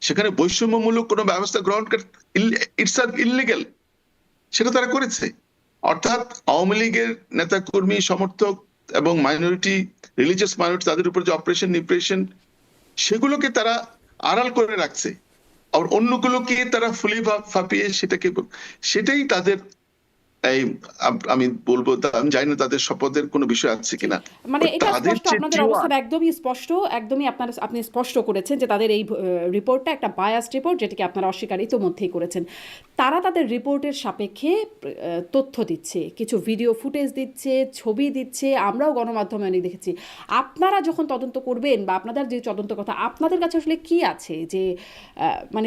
সেখানে বৈষম্যমূলক কোনো ব্যবস্থা গ্রহণ করে ইটস ইললিগ্যাল, সেটা তারা করেছে। অর্থাৎ আওয়ামী লীগের নেতা কর্মী সমর্থক এবং মাইনরিটি, রিলিজিয়াস মাইনরিটি, তাদের উপর যে অপারেশন নিপ্রেশন, সেগুলোকে তারা আড়াল করে রাখছে, আর অন্যগুলোকে তারা ফুলি ফাঁপিয়ে সেটাই তাদের এই আমি বলবো, আমি জানি না তাদের শপথের কোনো বিষয় আছে কিনা, মানে এটা তাদের স্পষ্ট, যে আপনাদের অবস্থান একদমই স্পষ্ট, একদমই আপনি স্পষ্ট করেছেন যে তাদের এই রিপোর্টটা একটা বায়াসড রিপোর্ট, যেটাকে আপনারা অস্বীকার ইতোমধ্যেই করেছেন। তারা তাদের রিপোর্টের সাপেক্ষে তথ্য দিচ্ছে, কিছু ভিডিও ফুটেজ দিচ্ছে, ছবি দিচ্ছে, আমরাও গণমাধ্যমে অনেক দেখেছি। আপনারা যখন তদন্ত করবেন বা আপনাদের যে তদন্ত কথা, আপনাদের কাছে আসলে কি আছে যে মানে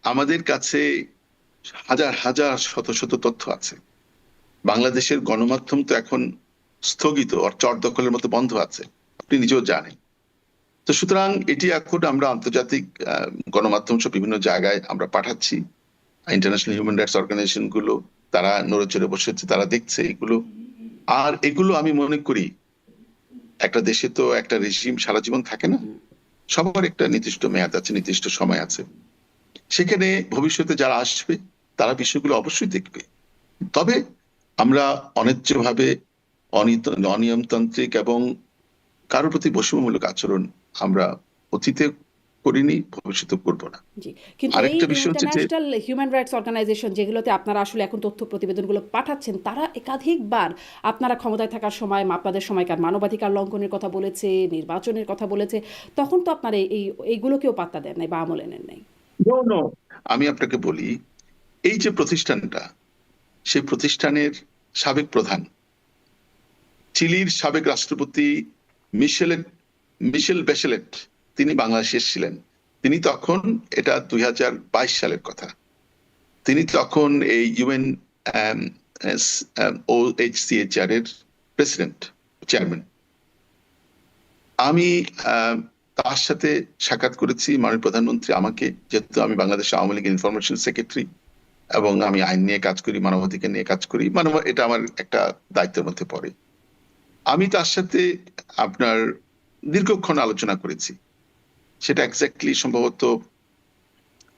আমাদের কাছে হাজার হাজার শত শত তথ্য আছে। বাংলাদেশের গণমাধ্যম তো এখন স্থগিত আর চট দখলের মতো বন্ধ আছে, আপনি নিজেও জানেন। তো সুতরাং এটি এখন আমরা আন্তর্জাতিক গণমাধ্যম সব বিভিন্ন জায়গায় আমরা পাঠাচ্ছি, ইন্টারন্যাশনাল হিউম্যান রাইটস অর্গানাইজেশন গুলো তারা নড়েচড়ে বসেছে, তারা দেখছে এগুলো। আর এগুলো আমি মনে করি, একটা দেশে তো একটা রেজিম সারা জীবন থাকে না, সবার একটা নির্দিষ্ট মেয়াদ আছে, নির্দিষ্ট সময় আছে। সেখানে ভবিষ্যতে যারা আসবে তারা বিষয়গুলো অবশ্যই দেখবে। তবে আমরা অন্যায্যভাবে অনিয়মতান্ত্রিক এবং কারোর প্রতি বৈষম্যমূলক আচরণ আমরা অতীতে করিনি, ভবিষ্যতে করব না। জি, কিন্তু এই আরেকটা বিষয় হচ্ছে যে ইন্টারন্যাশনাল হিউম্যান রাইটস অর্গানাইজেশন যেগুলোতে আপনারা আসলে এখন তথ্য প্রতিবেদনগুলো পাঠাচ্ছেন, তারা একাধিকবার আপনারা ক্ষমতায় থাকার সময় আপনাদের সময়কার মানবাধিকার লঙ্ঘনের কথা বলেছে, নির্বাচনের কথা বলেছে, তখন তো আপনারা এইগুলোকেও পাত্তা দেন নাই বা আমলে নেন নাই। No, আমি আপনাকে বলি, এই যে প্রতিষ্ঠানটা, সেই প্রতিষ্ঠানের সাবেক প্রধান, চিলির সাবেক রাষ্ট্রপতি মিশেল বেশেলেট, তিনি বাংলাদেশে ছিলেন। তিনি তখন, এটা 2022 সালের কথা, তিনি তখন এই ইউএন OHCHR এর চেয়ারম্যান। আমি তার সাথে সাক্ষাৎ করেছি, মাননীয় প্রধানমন্ত্রী আমাকে, যেহেতু আমি বাংলাদেশ আওয়ামী লীগের ইনফরমেশন সেক্রেটারি এবং আমি আইন নিয়ে কাজ করি, মানবাধিকার নিয়ে কাজ করি, এটা আমার একটা দায়িত্বের মধ্যে পড়ে। আমি তার সাথে আপনার দীর্ঘক্ষণ আলোচনা করেছি। সেটা এক্স্যাক্টলি সম্ভবত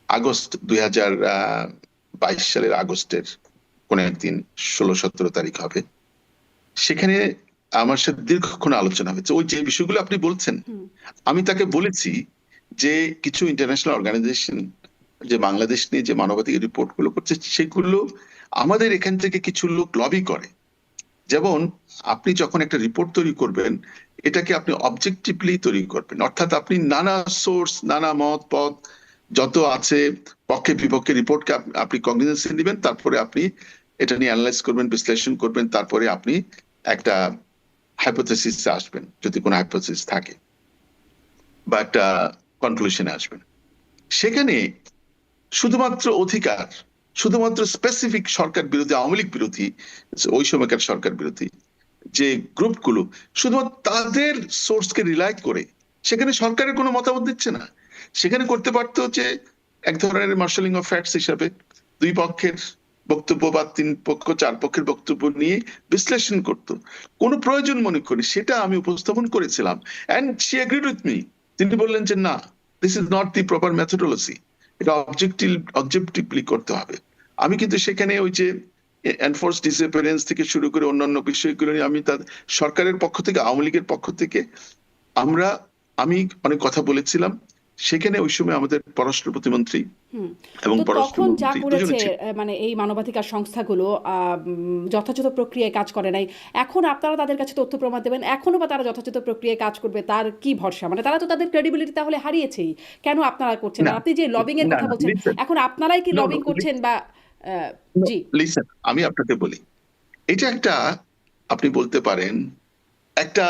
আগস্ট 2022 সালের আগস্টের কোন একদিন 16-17 তারিখ হবে। সেখানে আমার সাথে দীর্ঘক্ষণ আলোচনা হয়েছে ওই যে বিষয়গুলো আপনি বলছেন। আমি তাকে বলেছি যে কিছু ইন্টারন্যাশনাল অর্গানাইজেশন যে বাংলাদেশ নিয়ে যে মানবাধিকার রিপোর্ট গুলো করছে, সেগুলো আমাদের এখান থেকে কিছু লোক লবি করে। যেমন আপনি যখন একটা রিপোর্ট তৈরি করবেন, এটাকে আপনি অবজেক্টিভলি তৈরি করবেন, অর্থাৎ আপনি নানা সোর্স, নানা মত পথ যত আছে, পক্ষে বিপক্ষে রিপোর্টকে আপনি কগনিজেন্সে নেবেন, তারপরে আপনি এটা নিয়ে অ্যানালাইজ করবেন, বিশ্লেষণ করবেন, তারপরে আপনি একটা হাইপোথেসিসে আসবেন, যদি কোনো হাইপোথেসিস থাকে, বা একটা কনক্লুশনে আসবেন। সেখানে শুধুমাত্র অধিকার, শুধুমাত্র স্পেসিফিক সরকার বিরোধী, আওয়ামী লীগ বিরোধী, ওই সময়কার সরকার বিরোধী যে গ্রুপগুলো, শুধুমাত্র তাদের সোর্সকে রিলাই করে সেখানে সরকারের কোনো মতামত দিচ্ছে না। সেখানে করতে পারতো যে এক ধরনের মার্শালিং অফ ফ্যাক্টস হিসাবে দুই পক্ষের বক্তব্য বা 3 পক্ষ 4 পক্ষের বক্তব্য নিয়ে বিশ্লেষণ করতো, কোনো প্রয়োজন মনে করি সেটা আমি উপস্থাপন করেছিলাম। And she agreed with me. তিনি বললেন যে না, this is not the proper methodology, এটা অবজেক্টিভলি করতে হবে। আমি কিন্তু সেখানে ওই যে এনফোর্স ডিসঅ্যাপিয়ারেন্স থেকে শুরু করে অন্যান্য বিষয়গুলো নিয়ে আমি তার সরকারের পক্ষ থেকে, আওয়ামী লীগের পক্ষ থেকে আমি অনেক কথা বলেছিলাম। সেখানে ওই সময় আমাদের পররাষ্ট্র প্রতিমন্ত্রী এবং তখন যা করেছে মানে এই মানবাধিকার সংস্থাগুলো যথাযথ প্রক্রিয়ায় কাজ করে নাই। এখন আপনারা তাদের কাছে তথ্য প্রমাণ দেবেন, এখনো বা তারা যথাযথ প্রক্রিয়ায় কাজ করবে, তার কি ভরসা? মানে তারা তো তাদের ক্রেডিবিলিটি তাহলে হারিয়েছেই, কেন আপনারা করছেন? আপনি যে লবিং এর কথা বলছেন, এখন আপনারাই কি লবিং করছেন? বা জি লিসেন, আমি আপনাকে বলি, এটা একটা, আপনি বলতে পারেন একটা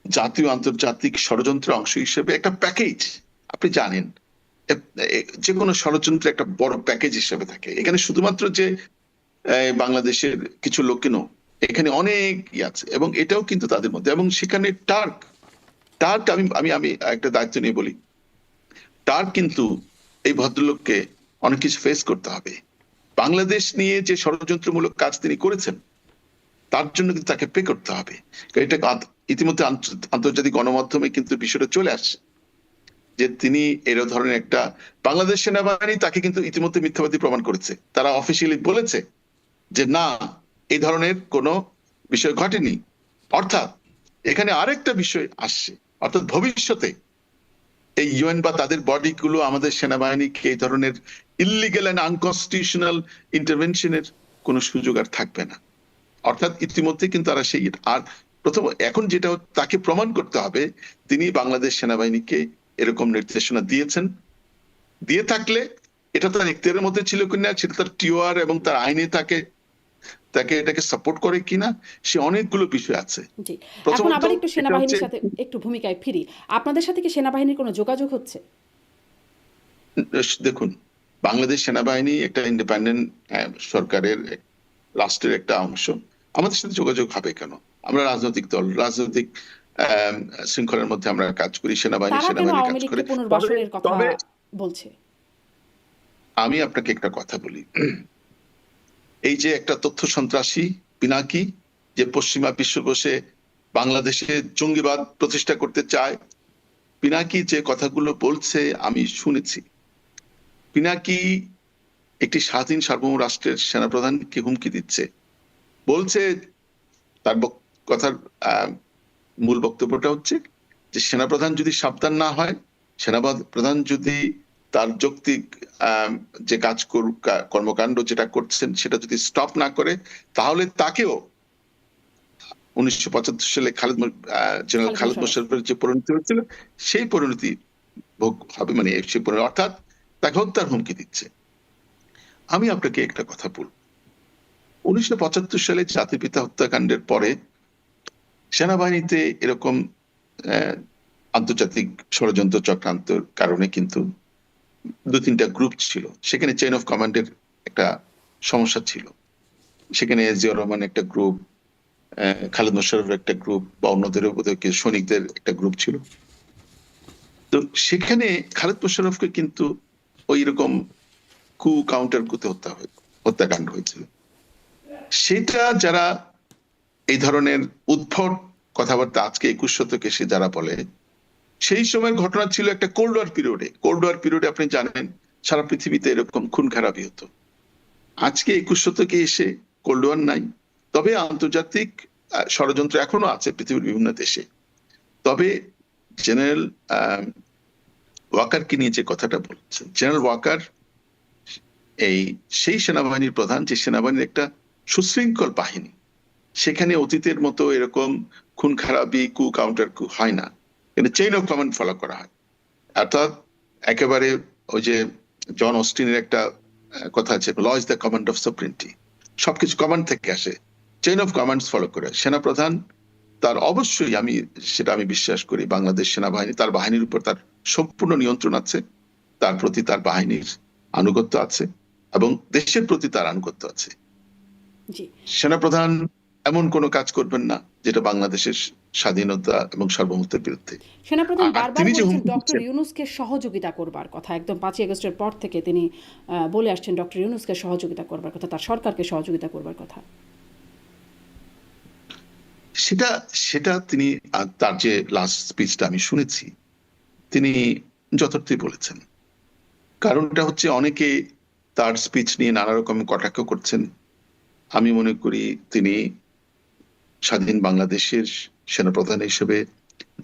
জাতীয় আন্তর্জাতিক ষড়যন্ত্রের অংশ হিসেবে একটা প্যাকেজ। আপনি জানেন যে কোনো ষড়যন্ত্র একটা বড় প্যাকেজ হিসেবে থাকে। এখানে শুধুমাত্র যে বাংলাদেশের কিছু লোক কেন, এখানে অনেক আছে, এবং এটাও কিন্তু তাদের মধ্যে। এবং সেখানে টার্ক আমি একটা দায়িত্ব নিয়ে বলি, টার্ক কিন্তু এই ভদ্রলোককে অনেক কিছু ফেস করতে হবে। বাংলাদেশ নিয়ে যে ষড়যন্ত্রমূলক কাজ তিনি করেছেন তার জন্য কিন্তু তাকে পে করতে হবে। এটা ইতিমধ্যে আন্তর্জাতিক গণমাধ্যমে কিন্তু বিষয়টা চলে আসছে যে তিনি এর ধরনের একটা, বাংলাদেশ সেনাবাহিনী তাকে কিন্তু ইতিমধ্যে মিথ্যাবাদী প্রমাণ করেছে। তারা অফিসিয়ালি বলেছে যে না, এই ধরনের কোনো বিষয় ঘটেনি। অর্থাৎ এখানে আরেকটা বিষয় আসছে, অর্থাৎ ভবিষ্যতে এই ইউএন বা তাদের বডিগুলো আমাদের সেনাবাহিনীকে এই ধরনের ইল্লিগ্যাল এন্ড আনকনস্টিটিউশনাল ইন্টারভেনশনের কোনো সুযোগ আর থাকবে না। অর্থাৎ ইতিমধ্যে কিন্তু তারা সেই, আর প্রথম এখন যেটা তাকে প্রমাণ করতে হবে তিনি বাংলাদেশ সেনাবাহিনীকে এরকম নির্দেশনা দিয়েছেন, দিয়ে থাকলে এটা তার এখতিয়ারের মধ্যে ছিল কিনা, সেটা তার টিওআর এবং তার আইনে তাকে এটাকে সাপোর্ট করে কিনা, সে অনেকগুলো বিষয় আছে। জি, এখন আবার একটু সেনাবাহিনীর সাথে একটু ভূমিকায় ফিরি। আপনাদের সাথে কি সেনাবাহিনীর কোনো যোগাযোগ হচ্ছে? দেখুন, বাংলাদেশ সেনাবাহিনী একটা ইন্ডিপেন্ডেন্ট সরকারের রাষ্ট্রের একটা অংশ। আমাদের সাথে যোগাযোগ হবে কেন? আমরা রাজনৈতিক দল, রাজনৈতিক শৃঙ্খলার মধ্যে আমরা কাজ করি, সেনাবাহিনী কাজ করে। পুনর্বাসনের কথা বলছে। আমি আপনাকে একটা কথা বলি, এই যে একটা তথ্য সন্ত্রাসী পিনাকি যে পশ্চিমা বিশ্ব বসে বাংলাদেশে জঙ্গিবাদ প্রতিষ্ঠা করতে চায়, পিনাকি যে কথাগুলো বলছে আমি শুনেছি। পিনাকি একটি স্বাধীন সার্বভৌম রাষ্ট্রের সেনাপ্রধানকে হুমকি দিচ্ছে, বলছে, তার কথার মূল বক্তব্যটা হচ্ছে যে সেনাপ্রধান যদি সাবধান না হয়, সেনাপ্রধান যদি তার যৌক্তিক যে কাজ কর্মকাণ্ড যেটা করছেন সেটা যদি স্টপ না করে, তাহলে তাকেও 1975 সালে জেনারেল খালেদ মোশাররফের যে পরিণতি হয়েছিল সেই পরিণতি ভোগ হবে, মানে সেই পরিণতি, অর্থাৎ তাকে হত্যার হুমকি দিচ্ছে। আমি আপনাকে একটা কথা বলব, 1975 সালে জাতির পিতা হত্যাকাণ্ডের পরে সেনাবাহিনীতে এরকম আন্তর্জাতিক ষড়যন্ত্র চক্রান্তের কারণে কিন্তু 2-3টা গ্রুপ ছিল, সেখানে চেইন অফ কমান্ডের একটা সমস্যা ছিল। সেখানে জিয়াউর রহমান একটা গ্রুপ, খালেদ মোশাররফের একটা গ্রুপ, বা অন্যদের সৈনিকদের একটা গ্রুপ ছিল। তো সেখানে খালেদ মোশাররফকে কিন্তু ওই রকম কু কাউন্টার করতে হত্যাকাণ্ড হয়েছিল। সেটা যারা এই ধরনের উদ্ভট কথাবার্তা আজকে 21 শতকে এসে যারা বলে, সেই সময়ের ঘটনা ছিল একটা কোল্ড ওয়ার পিরিয়ডে। কোল্ড ওয়ার পিরিয়ডে আপনি জানেন সারা পৃথিবীতে এরকম খুন খারাপি হতো। আজকে 21 শতকে এসে কোল্ড ওয়ার নাই, তবে আন্তর্জাতিক ষড়যন্ত্র এখনো আছে পৃথিবীর বিভিন্ন দেশে। তবে জেনারেল ওয়াকারকে নিয়ে যে কথাটা বলছেন, জেনারেল ওয়াকার সেই সেনাবাহিনীর প্রধান যে সেনাবাহিনীর একটা সুশৃঙ্খল বাহিনী, সেখানে অতীতের মতো এরকম খুন খারাপি কু কাউন্টার হয় না, কিন্তু চেইন অফ কমান্ড ফলো করা হয়। অর্থাৎ একেবারে ওই যে জন অস্টিনের একটা কথা আছে, law is the command of sovereignty, সবকিছু কমান্ড থেকে আসে, চেইন অফ কমান্ড ফলো করে সেনাপ্রধান। তার অবশ্যই আমি বিশ্বাস করি বাংলাদেশ সেনাবাহিনী, তার বাহিনীর উপর তার সম্পূর্ণ নিয়ন্ত্রণ আছে, তার প্রতি তার বাহিনীর আনুগত্য আছে এবং দেশের প্রতি তার আনুগত্য আছে। সেনাপ্রধান এমন কোনো কাজ করবেন না যেটা বাংলাদেশের স্বাধীনতা এবং সার্বভৌমত্বের বিরুদ্ধে। সেনাপ্রধান বারবার বলেছেন ডক্টর ইউনূসকে সহযোগিতা করবার কথা, একদম 5ই আগস্টের পর থেকে তিনি বলে আসছেন ডক্টর ইউনূসকে সহযোগিতা করবার কথা, তার সরকারকে সহযোগিতা করবার কথা। সেটা তিনি তার যে লাস্ট স্পিচটা আমি শুনেছি তিনি যথার্থই বলেছেন। কারণটা হচ্ছে অনেকে তার স্পিচ নিয়ে নানা রকম কটাক্ষ করছেন। আমি মনে করি তিনি স্বাধীন বাংলাদেশের সেনাপ্রধান হিসেবে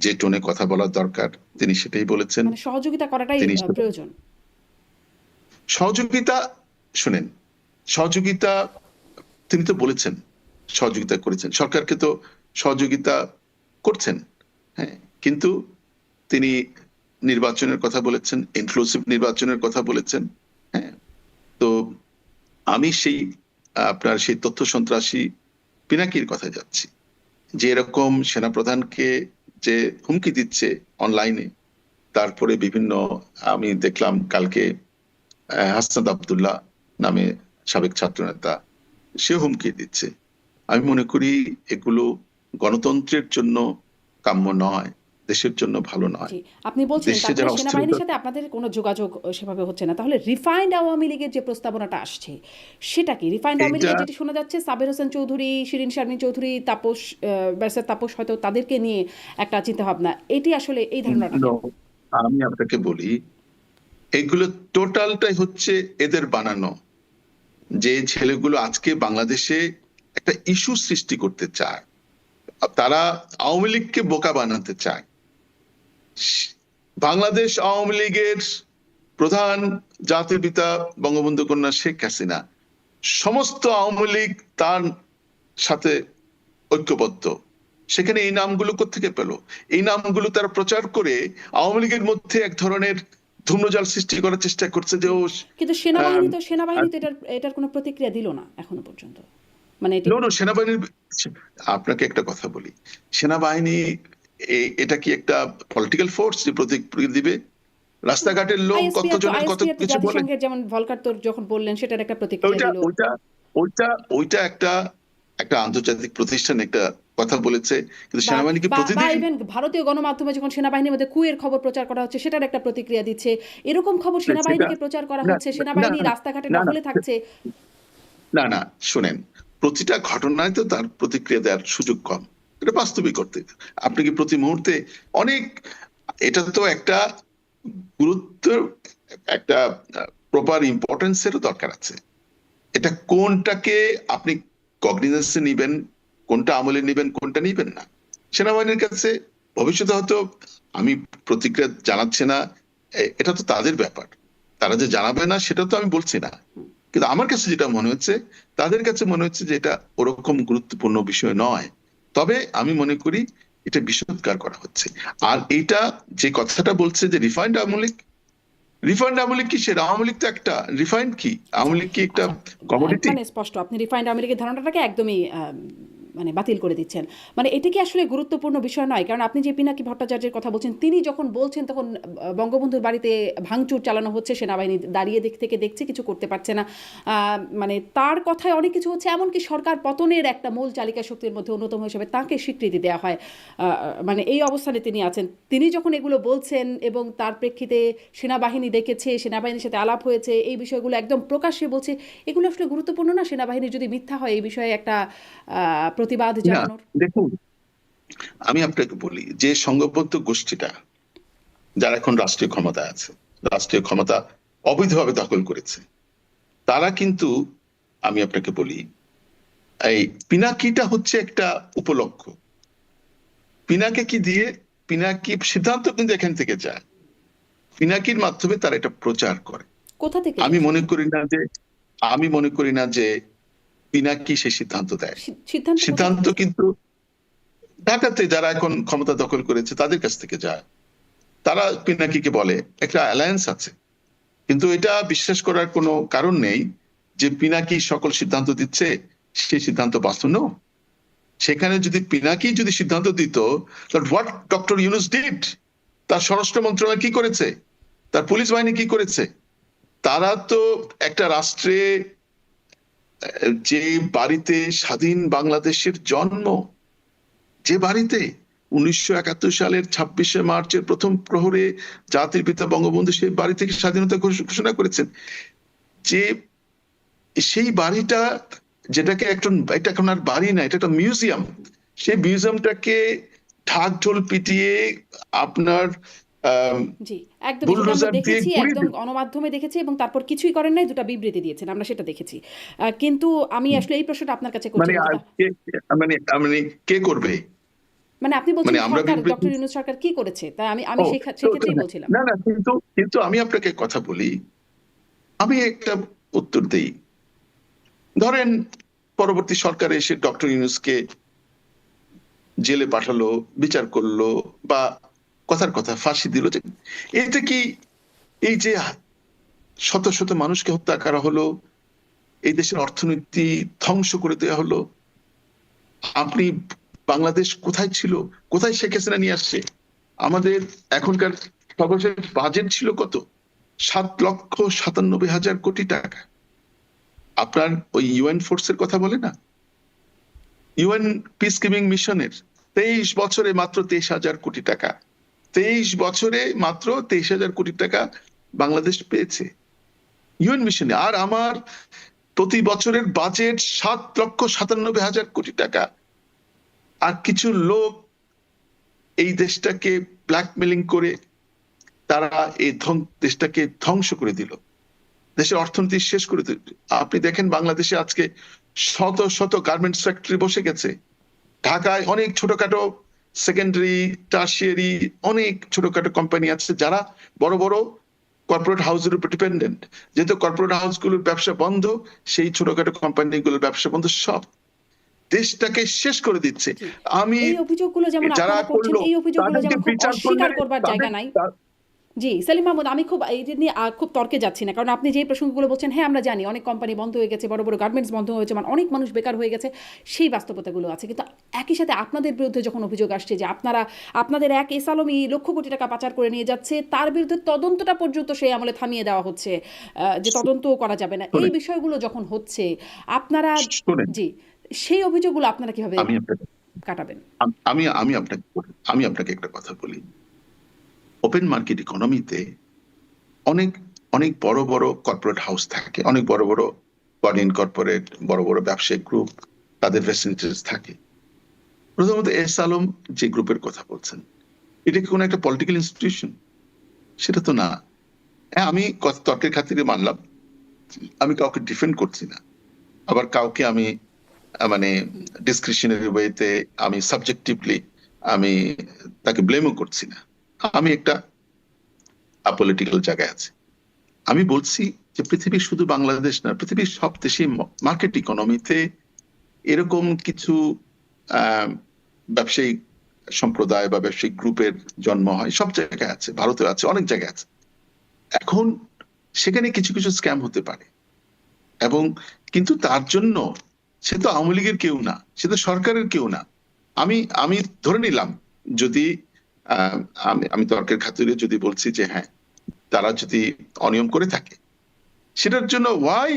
যে টোনে কথা বলার দরকার তিনি সেটাই বলেছেন। মানে সহযোগিতা করাটাই প্রয়োজন। সহযোগিতা শুনেন, সহযোগিতা তিনি তো বলেছেন, সহযোগিতা করেছেন, সরকারকে তো সহযোগিতা করছেন, হ্যাঁ, কিন্তু তিনি নির্বাচনের কথা বলেছেন, ইনক্লুসিভ নির্বাচনের কথা বলেছেন। হ্যাঁ, তো আমি আপনার সেই তথ্য সন্ত্রাসী পিনাকির কথা যাচ্ছি, যে এরকম সেনাপ্রধানকে যে হুমকি দিচ্ছে অনলাইনে, তারপরে বিভিন্ন, আমি দেখলাম কালকে হাসনাত আব্দুল্লাহ নামে সাবেক ছাত্রনেতা, সে হুমকি দিচ্ছে। আমি মনে করি এগুলো গণতন্ত্রের জন্য কাম্য নয়। এবং দেশের প্রতি তার আনুগত্য আছে, তার প্রতি তার বাহিনীর আনুগত্য আছে। আমি মনে করি এগুলো গণতন্ত্রের জন্য কাম্য নয়। এবং দেশের প্রতি তার আনুগত্য আছে, দেশের জন্য ভালো নয়। জি, আপনি বলছেন দেশে তার যারা মানে সেনাবাহিনীর সাথে আপনাদের কোনো যোগাযোগ সেভাবে হচ্ছে না। তাহলে রিফাইন্ড আওয়ামী লীগের যে প্রস্তাবনাটা আসছে সেটা কি? রিফাইন্ড আওয়ামী এইটা লীগের যেটি শোনা যাচ্ছে সাবের হোসেন চৌধুরী, শিরিন শারমিন চৌধুরী, তাপস ব্যারিস্টার তাপস হয়তো তাদেরকে নিয়ে একটা চিন্তাভাবনা। এটি আসলে এই ধারণাটা no, কেন? আমি আপনাকে বলি, এগুলো টোটালটাই হচ্ছে এদের বানানো। যে ছেলেগুলো আজকে বাংলাদেশে একটা ইস্যু সৃষ্টি করতে চায়, তারা আওয়ামী লীগকে বোকা বানাতে চায়। বাংলাদেশ আওয়ামী লীগের প্রধান জাতির পিতা বঙ্গবন্ধু কন্যা শেখ হাসিনা, সমস্ত আওয়ামী লীগ তার সাথে ঐক্যবদ্ধ। সেখানে এই নামগুলো কোত্থেকে পেল? এই নামগুলো তারা প্রচার করে আওয়ামী লীগের মধ্যে এক ধরনের ধূম্রজাল সৃষ্টি করার চেষ্টা করছে যে ও কিন্তু সেনাবাহিনী তো এটার কোনো প্রতিক্রিয়া দিল না এখনো পর্যন্ত। মানে এটি নো নো সেনাবাহিনীর, আপনাকে একটা কথা বলি, সেনাবাহিনী এটা কি একটা পলিটিক্যাল ফোর্স যে প্রতিক্রিয়া দিবে? রাস্তাঘাটের লোক কতজনের কত আইএসপিআর তো কিছু বলে। জাতিসংঘের যেমন ভলকার তোর যখন বললেন সেটার একটা প্রতিক্রিয়া ওইটা দিল। ওইটা ওইটা ওইটা একটা একটা আন্তর্জাতিক প্রতিষ্ঠান একটা কথা বলেছে, কিন্তু বা সেনাবাহিনীকে বা প্রতিদিন ইভেন ভারতীয় গণমাধ্যমে যখন সেনাবাহিনীর মধ্যে কুয়ের খবর প্রচার করা হচ্ছে সেটার একটা প্রতিক্রিয়া দিচ্ছে। এরকম খবর সেটা সেনাবাহিনীকে প্রচার করা না হচ্ছে, না সেনাবাহিনী না রাস্তাঘাটে না না টহলে থাকছে। না না শুনেন, প্রতিটা ঘটনায় তো তার প্রতিক্রিয়া দেওয়ার সুযোগ কম, এটা বাস্তবিক করতে। আপনি কি প্রতি মুহূর্তে অনেক, এটা তো একটা গুরুত্ব, একটা প্রপার ইম্পর্টেন্সেরও দরকার আছে। এটা কোনটাকে আপনি কগনিজেন্সে নিবেন, কোনটা আমলে নিবেন, কোনটা নিবেন না। সেনাবাহিনীর কাছে ভবিষ্যতে হয়তো, আমি প্রতিক্রিয়া জানাচ্ছি না, এটা তো তাদের ব্যাপার, তারা যে জানাবে না সেটা তো আমি বলছি না, কিন্তু আমার কাছে যেটা মনে হচ্ছে, তাদের কাছে মনে হচ্ছে যে এটা ওরকম গুরুত্বপূর্ণ বিষয় নয়। তবে আমি মনে করি এটা বিষোদ্গার করা হচ্ছে। আর এটা যে কথাটা বলছে যে রিফাইন্ড আওয়ামী লীগ, রিফাইন্ড আওয়ামী লীগ কি? সে আওয়ামী লীগ তো একটা রিফাইন্ড কি? আওয়ামী লীগ কি একটা আচ্ছা, কমোডিটি? মানে স্পষ্ট আপনি রিফাইন্ড আমেরিকার ধারণাটাকে একদমই মানে বাতিল করে দিচ্ছেন। মানে এটা কি আসলে গুরুত্বপূর্ণ বিষয় নয়? কারণ আপনি যে পিনাকি ভট্টাচার্যের কথা বলছেন, তিনি যখন বলছেন তখন বঙ্গবন্ধুর বাড়িতে ভাঙচুর চালানো হচ্ছে, সেনাবাহিনী দাঁড়িয়ে থেকে দেখছে, কিছু করতে পারছে না। মানে তার কথায় অনেক কিছু হচ্ছে, এমনকি সরকার পতনের একটা মূল চালিকা শক্তির মধ্যে অন্যতম হিসেবে তাকে স্বীকৃতি দেওয়া হয়। মানে এই অবস্থানে তিনি আছেন। তিনি যখন এগুলো বলছেন এবং তার প্রেক্ষিতে সেনাবাহিনী দেখেছে, সেনাবাহিনীর সাথে আলাপ হয়েছে, এই বিষয়গুলো একদম প্রকাশ্যে বলছে, এগুলো আসলে গুরুত্বপূর্ণ না? সেনাবাহিনী যদি মিথ্যা হয় এই বিষয়ে একটা প্রতিবাদ না জানানোর। দেখুন, আমি আপনাকে বলি, যে সংঘবদ্ধ গোষ্ঠীটা যারা এখন রাষ্ট্রীয় ক্ষমতায় আছে, রাষ্ট্রীয় ক্ষমতা অবৈধভাবে দখল করেছে, তারা কিন্তু, আমি আপনাকে বলি, এই পিনাকিটা হচ্ছে একটা উপলক্ষ। পিনাকে কি দিয়ে, পিনাকি সিদ্ধান্ত কিন্তু এখান থেকে যায়, পিনাকির মাধ্যমে তারা এটা প্রচার করে। কোথা থেকে আমি যায়? মনে করি না যে, আমি মনে করি না যে পিনাকি সে সিদ্ধান্ত দেয়। সিদ্ধান্ত কোথা সিদ্ধান্ত থেকে? কিন্তু ঢাকাতে যারা এখন ক্ষমতা দখল করেছে তাদের কাছ থেকে যায়। তারা পিনাকিকে বলে, একটা অ্যালায়েন্স আছে, কিন্তু এটা বিশ্বাস করার কোনো কারণ নেই যে পিনাকি সকল সিদ্ধান্ত দিচ্ছে, সেই সিদ্ধান্ত বাস্তব নয়। সেখানে যদি পিনাকি যদি সিদ্ধান্ত দিত, হোয়াট ডক্টর ইউনূস ডিড, তার স্বরাষ্ট্র মন্ত্রণালয় কি করেছে, তার পুলিশ বাহিনী কি করেছে? তারা তো একটা রাষ্ট্রে, যে বাড়িতে স্বাধীন বাংলাদেশের জন্ম, যে বাড়িতে 1971 সালের 26শে মার্চের প্রথম প্রহরে জাতির পিতা বঙ্গবন্ধু সেই বাড়ি থেকে স্বাধীনতা ঘোষণা করেছেন, যে সেই বাড়িটা, যেটাকে এটা এখন আর বাড়ি না, এটা একটা মিউজিয়াম, সেই মিউজিয়ামটাকে ঢাক ঢোল পিটিয়ে আপনার জি, একদম যেটা আমরা বুলডোজার দিয়ে দেখেছি, গুড়িয়ে একদম গণমাধ্যমে দেখেছি এবং তারপর কিছুই করেন নাই, দুটো বিবৃতি দিয়েছেন, আমরা সেটা দেখেছি। কিন্তু আমি আসলে এই প্রশ্নটা আপনার কাছে মানে করছিলাম যেটা, মানে মানে কে করবে? মানে আপনি বলছেন মানে আমরা সরকার, বিবৃতি, ডক্টর ইউনূস সরকার কি করেছে, তাই আমি ও সেক্ষেত্রেই বলছিলাম। না না, কিন্তু কিন্তু আমি আপনাকে কথা বলি, আমি একটা উত্তর দেই। ধরেন পরবর্তী সরকার এসে ডক্টর ইউনূসকে জেলে পাঠালো, বিচার করলো, বা কথার কথা ফাঁসি দিল, এতে কি এই যে শত শত মানুষকে হত্যা করা হলো, এই দেশের অর্থনীতি ধ্বংস করে দেওয়া হলো, আপনি বাংলাদেশ কোথায় ছিল, কোথায় শেখ হাসিনা নিয়ে আসছে? আমাদের এখনকার সর্বশেষ বাজেট ছিল কত? 7,97,000 কোটি টাকা। আপনার ওই ইউএন ফোর্সের কথা বলে না, ইউএন পিস কিপিং মিশনের 23 বছরে মাত্র 23,000 কোটি টাকা। 23 বছরে মাত্র 23,000 কোটি টাকা বাংলাদেশ পেয়েছে ইউএন মিশনে। আর আমার প্রতি বছরের বাজেট 7,97,000 কোটি টাকা। আর কিছু লোক এই দেশটাকে ব্ল্যাকমেলিং করে তারা এই দেশটাকে ধ্বংস করে দিল, দেশের অর্থনীতি শেষ করে দিল। আপনি দেখেন বাংলাদেশে আজকে শত শত গার্মেন্টস ফ্যাক্টরি বসে গেছে। ঢাকায় অনেক ছোটখাটো সেকেন্ডারি, টার্সিয়ারি অনেক ছোটখাটো কোম্পানি আছে যারা বড় বড় কর্পোরেট হাউসের উপর ডিপেন্ডেন্ট। যেহেতু কর্পোরেট হাউসগুলোর ব্যবসা বন্ধ, সেই ছোটখাটো কোম্পানিগুলোর ব্যবসা বন্ধ, সব দেশটাকে শেষ করে দিচ্ছে। আমি এই অভিযোগগুলো যেমন যারা আপনারা করছেন, করলো এই অভিযোগগুলো তাদেরকে যেমন খুব বিচার অস্বীকার করলে করবার জায়গা নাই। জি সেলিম মাহমুদ, আমি খুব এই নিয়ে খুব তর্কে যাচ্ছি না, কারণ আপনি যে প্রসঙ্গগুলো বলছেন, হ্যাঁ আমরা জানি অনেক কোম্পানি বন্ধ হয়ে গেছে, বড় বড় গার্মেন্টস বন্ধ হয়েছে, মানে অনেক মানুষ বেকার হয়ে গেছে, সেই বাস্তবতাগুলো আছে। কিন্তু একই সাথে আপনাদের বিরুদ্ধে যখন অভিযোগ আসছে যে আপনাদের এক এস আলমী লক্ষ কোটি টাকা পাচার করে নিয়ে যাচ্ছে, তার বিরুদ্ধে তদন্তটা পর্যন্ত সেই আমলে থামিয়ে দেওয়া হচ্ছে, যে তদন্তও করা যাবে না, এই বিষয়গুলো যখন হচ্ছে আপনারা, জি সেই অভিযোগগুলো আপনারা কিভাবে কাটাবেন? আমি আপনাকে একটা কথা বলি। ওপেন মার্কেট ইকোনমিতে অনেক অনেক বড় বড় কর্পোরেট হাউস থাকে, অনেক বড় বড় ফরেন কর্পোরেট, বড় বড় ব্যবসায়িক গ্রুপ, তাদের ফ্যাসিলিটিস থাকে। প্রথমত এস আলম যে গ্রুপের কথা বলছেন, এটা কি কোনো একটা পলিটিক্যাল ইনস্টিটিউশন? সেটা তো না। হ্যাঁ, আমি তর্কের খাতিরে মানলাম, আমি কাউকে ডিফেন্ড করছি না, আবার কাউকে আমি মানে ডিসক্রিশনারি ওয়েতে আমি সাবজেক্টিভলি আমি তাকে ব্লেমও করছি না। আমি একটা পলিটিক্যাল জায়গায় আছি। আমি বলছি যে পৃথিবীর শুধু বাংলাদেশ না, পৃথিবীর সব দেশে মার্কেট ইকোনমিতে এরকম কিছু ব্যবসায়িক সম্প্রদায় বা ব্যবসায়িক গ্রুপের জন্ম হয়, সব জায়গায় আছে, ভারতে আছে, অনেক জায়গায় আছে। এখন সেখানে কিছু কিছু স্ক্যাম হতে পারে, এবং কিন্তু তার জন্য সে তো আওয়ামী লীগের কেউ না, সে তো সরকারের কেউ না। আমি ধরে নিলাম, যদি আমি তর্কের খাতিরে যদি বলছি যে হ্যাঁ তারা যদি অনিয়ম করে থাকে, সেটার জন্য why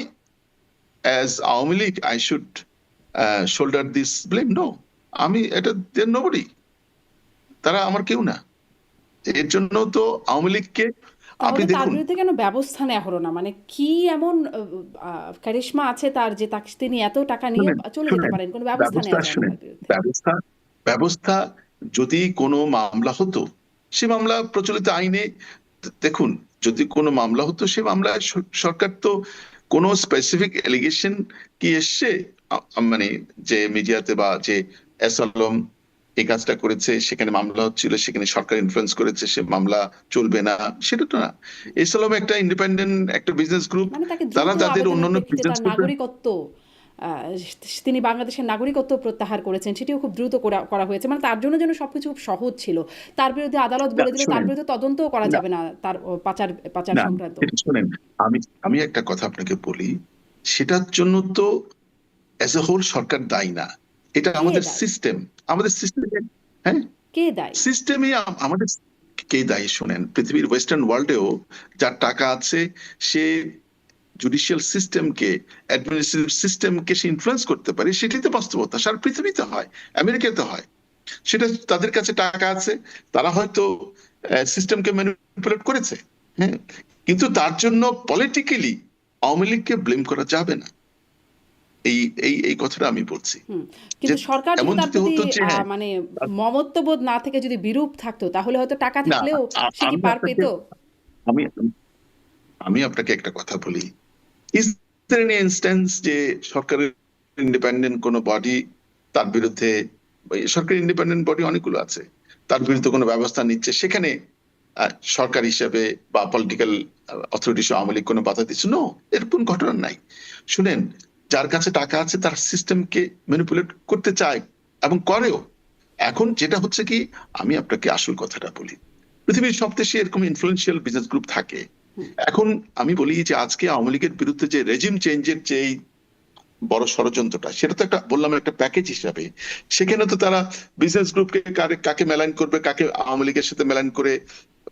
as Awami League I should shoulder this blame? No, আমি এটা নোবডি, তারা আমার কেউ না। এর জন্য তো আওয়ামী লীগকে আপনি তার দেখুন, বিরুদ্ধে কেন ব্যবস্থা নেওয়া হলো না? মানে কি এমন কারিশমা আছে তার যে তিনি এত টাকা নিয়ে চলে যেতে পারেন, কোনো ব্যবস্থা নেওয়া যায় না তার বিরুদ্ধে? ব্যবস্থা যদি কোনো মামলা হতো, সে মামলা প্রচলিত আইনে দেখুন, যদি কোনো মামলা হতো, সে মামলায় সরকার তো কোনো স্পেসিফিক এলিগেশন কি এসছে মানে যে মিডিয়াতে বা যে এস আলম এই কাজটা করেছে, সেখানে মামলা হচ্ছিল, সেখানে সরকার ইনফ্লুয়েন্স করেছে, সে মামলা চলবে না, সেটা তো না। এস আলম একটা ইন্ডিপেন্ডেন্ট একটা বিজনেস গ্রুপ, মানে তাকে তারা দ্রুত তাদের অন্যান্য আবেদনের প্রেক্ষিতে তার নাগরিকত্ব, তিনি বাংলাদেশের নাগরিকত্ব প্রত্যাহার করেছেন, সেটিও খুব দ্রুত করা হয়েছে। মানে তার জন্য যেন সবকিছু খুব সহজ ছিল। তার বিরুদ্ধে আদালত বলে দিল তার বিরুদ্ধে তদন্তও করা যাবে না তার পাচার সংক্রান্ত। শুনেন, আমি একটা কথা আপনাকে বলি, সেটার জন্য তো অ্যাজ এ হোল সরকার দায়ী না, এটা আমাদের সিস্টেম, হ্যাঁ কে দায়ী? সিস্টেমই আমাদের। কে দায়ী? শুনেন, পৃথিবীর ওয়েস্টার্ন ওয়ার্ল্ডেও যার টাকা আছে সে জুডিশিয়াল সিস্টেমকে, অ্যাডমিনিস্ট্রেটিভ সিস্টেমকে সে ইনফ্লুয়েন্স করতে পারে, সেটাই তো বাস্তবতা। সারা পৃথিবীতে হয়, আমেরিকাতে হয়, সেটা তাদের কাছে টাকা আছে, তারা হয়তো সিস্টেমকে ম্যানিপুলেট করেছে, হ্যাঁ, কিন্তু তার জন্য পলিটিক্যালি আওয়ামী লীগকে ব্লেম করা যাবে না। এই কথাটা আমি বলছি। কিন্তু সরকার যদি তার প্রতি মানে মমত্ববোধ না থেকে যদি বিরূপ থাকতো, তাহলে হয়তো টাকা থাকলেও সে কি পার পেত? আমি আপনাকে একটা কথা বলি, ইজ দেয়ার এনি ইনস্ট্যান্স যে সরকারের ইন্ডিপেন্ডেন্ট কোনো বডি তার বিরুদ্ধে, সরকারি ইন্ডিপেন্ডেন্ট বডি অনেকগুলো আছে, তার বিরুদ্ধে কোনো ব্যবস্থা নিচ্ছে, সেখানে সরকার হিসেবে বা পলিটিক্যাল অথরিটি আওয়ামী লীগ কোনো বাধা দিচ্ছে? নো, এরকম ঘটনা নাই। শুনেন, যার কাছে টাকা আছে তার সিস্টেমকে ম্যানিপুলেট করতে চায় এবং করেও। এখন যেটা হচ্ছে কি, আমি আপনাকে আসল কথাটা বলি, পৃথিবীর সব দেশে এরকম ইনফ্লুয়েন্সিয়াল বিজনেস গ্রুপ থাকে। এখন আমি বলি যে আজকে আওয়ামী লীগের বিরুদ্ধে যে রেজিম চেঞ্জের যে বড় ষড়যন্ত্রটা, সেটা তো একটা বললাম একটা প্যাকেজ হিসাবে, সেখানে তো তারা বিজনেস গ্রুপকে কাকে মেলাইন করবে, কাকে আওয়ামী লীগের সাথে মেলাইন করে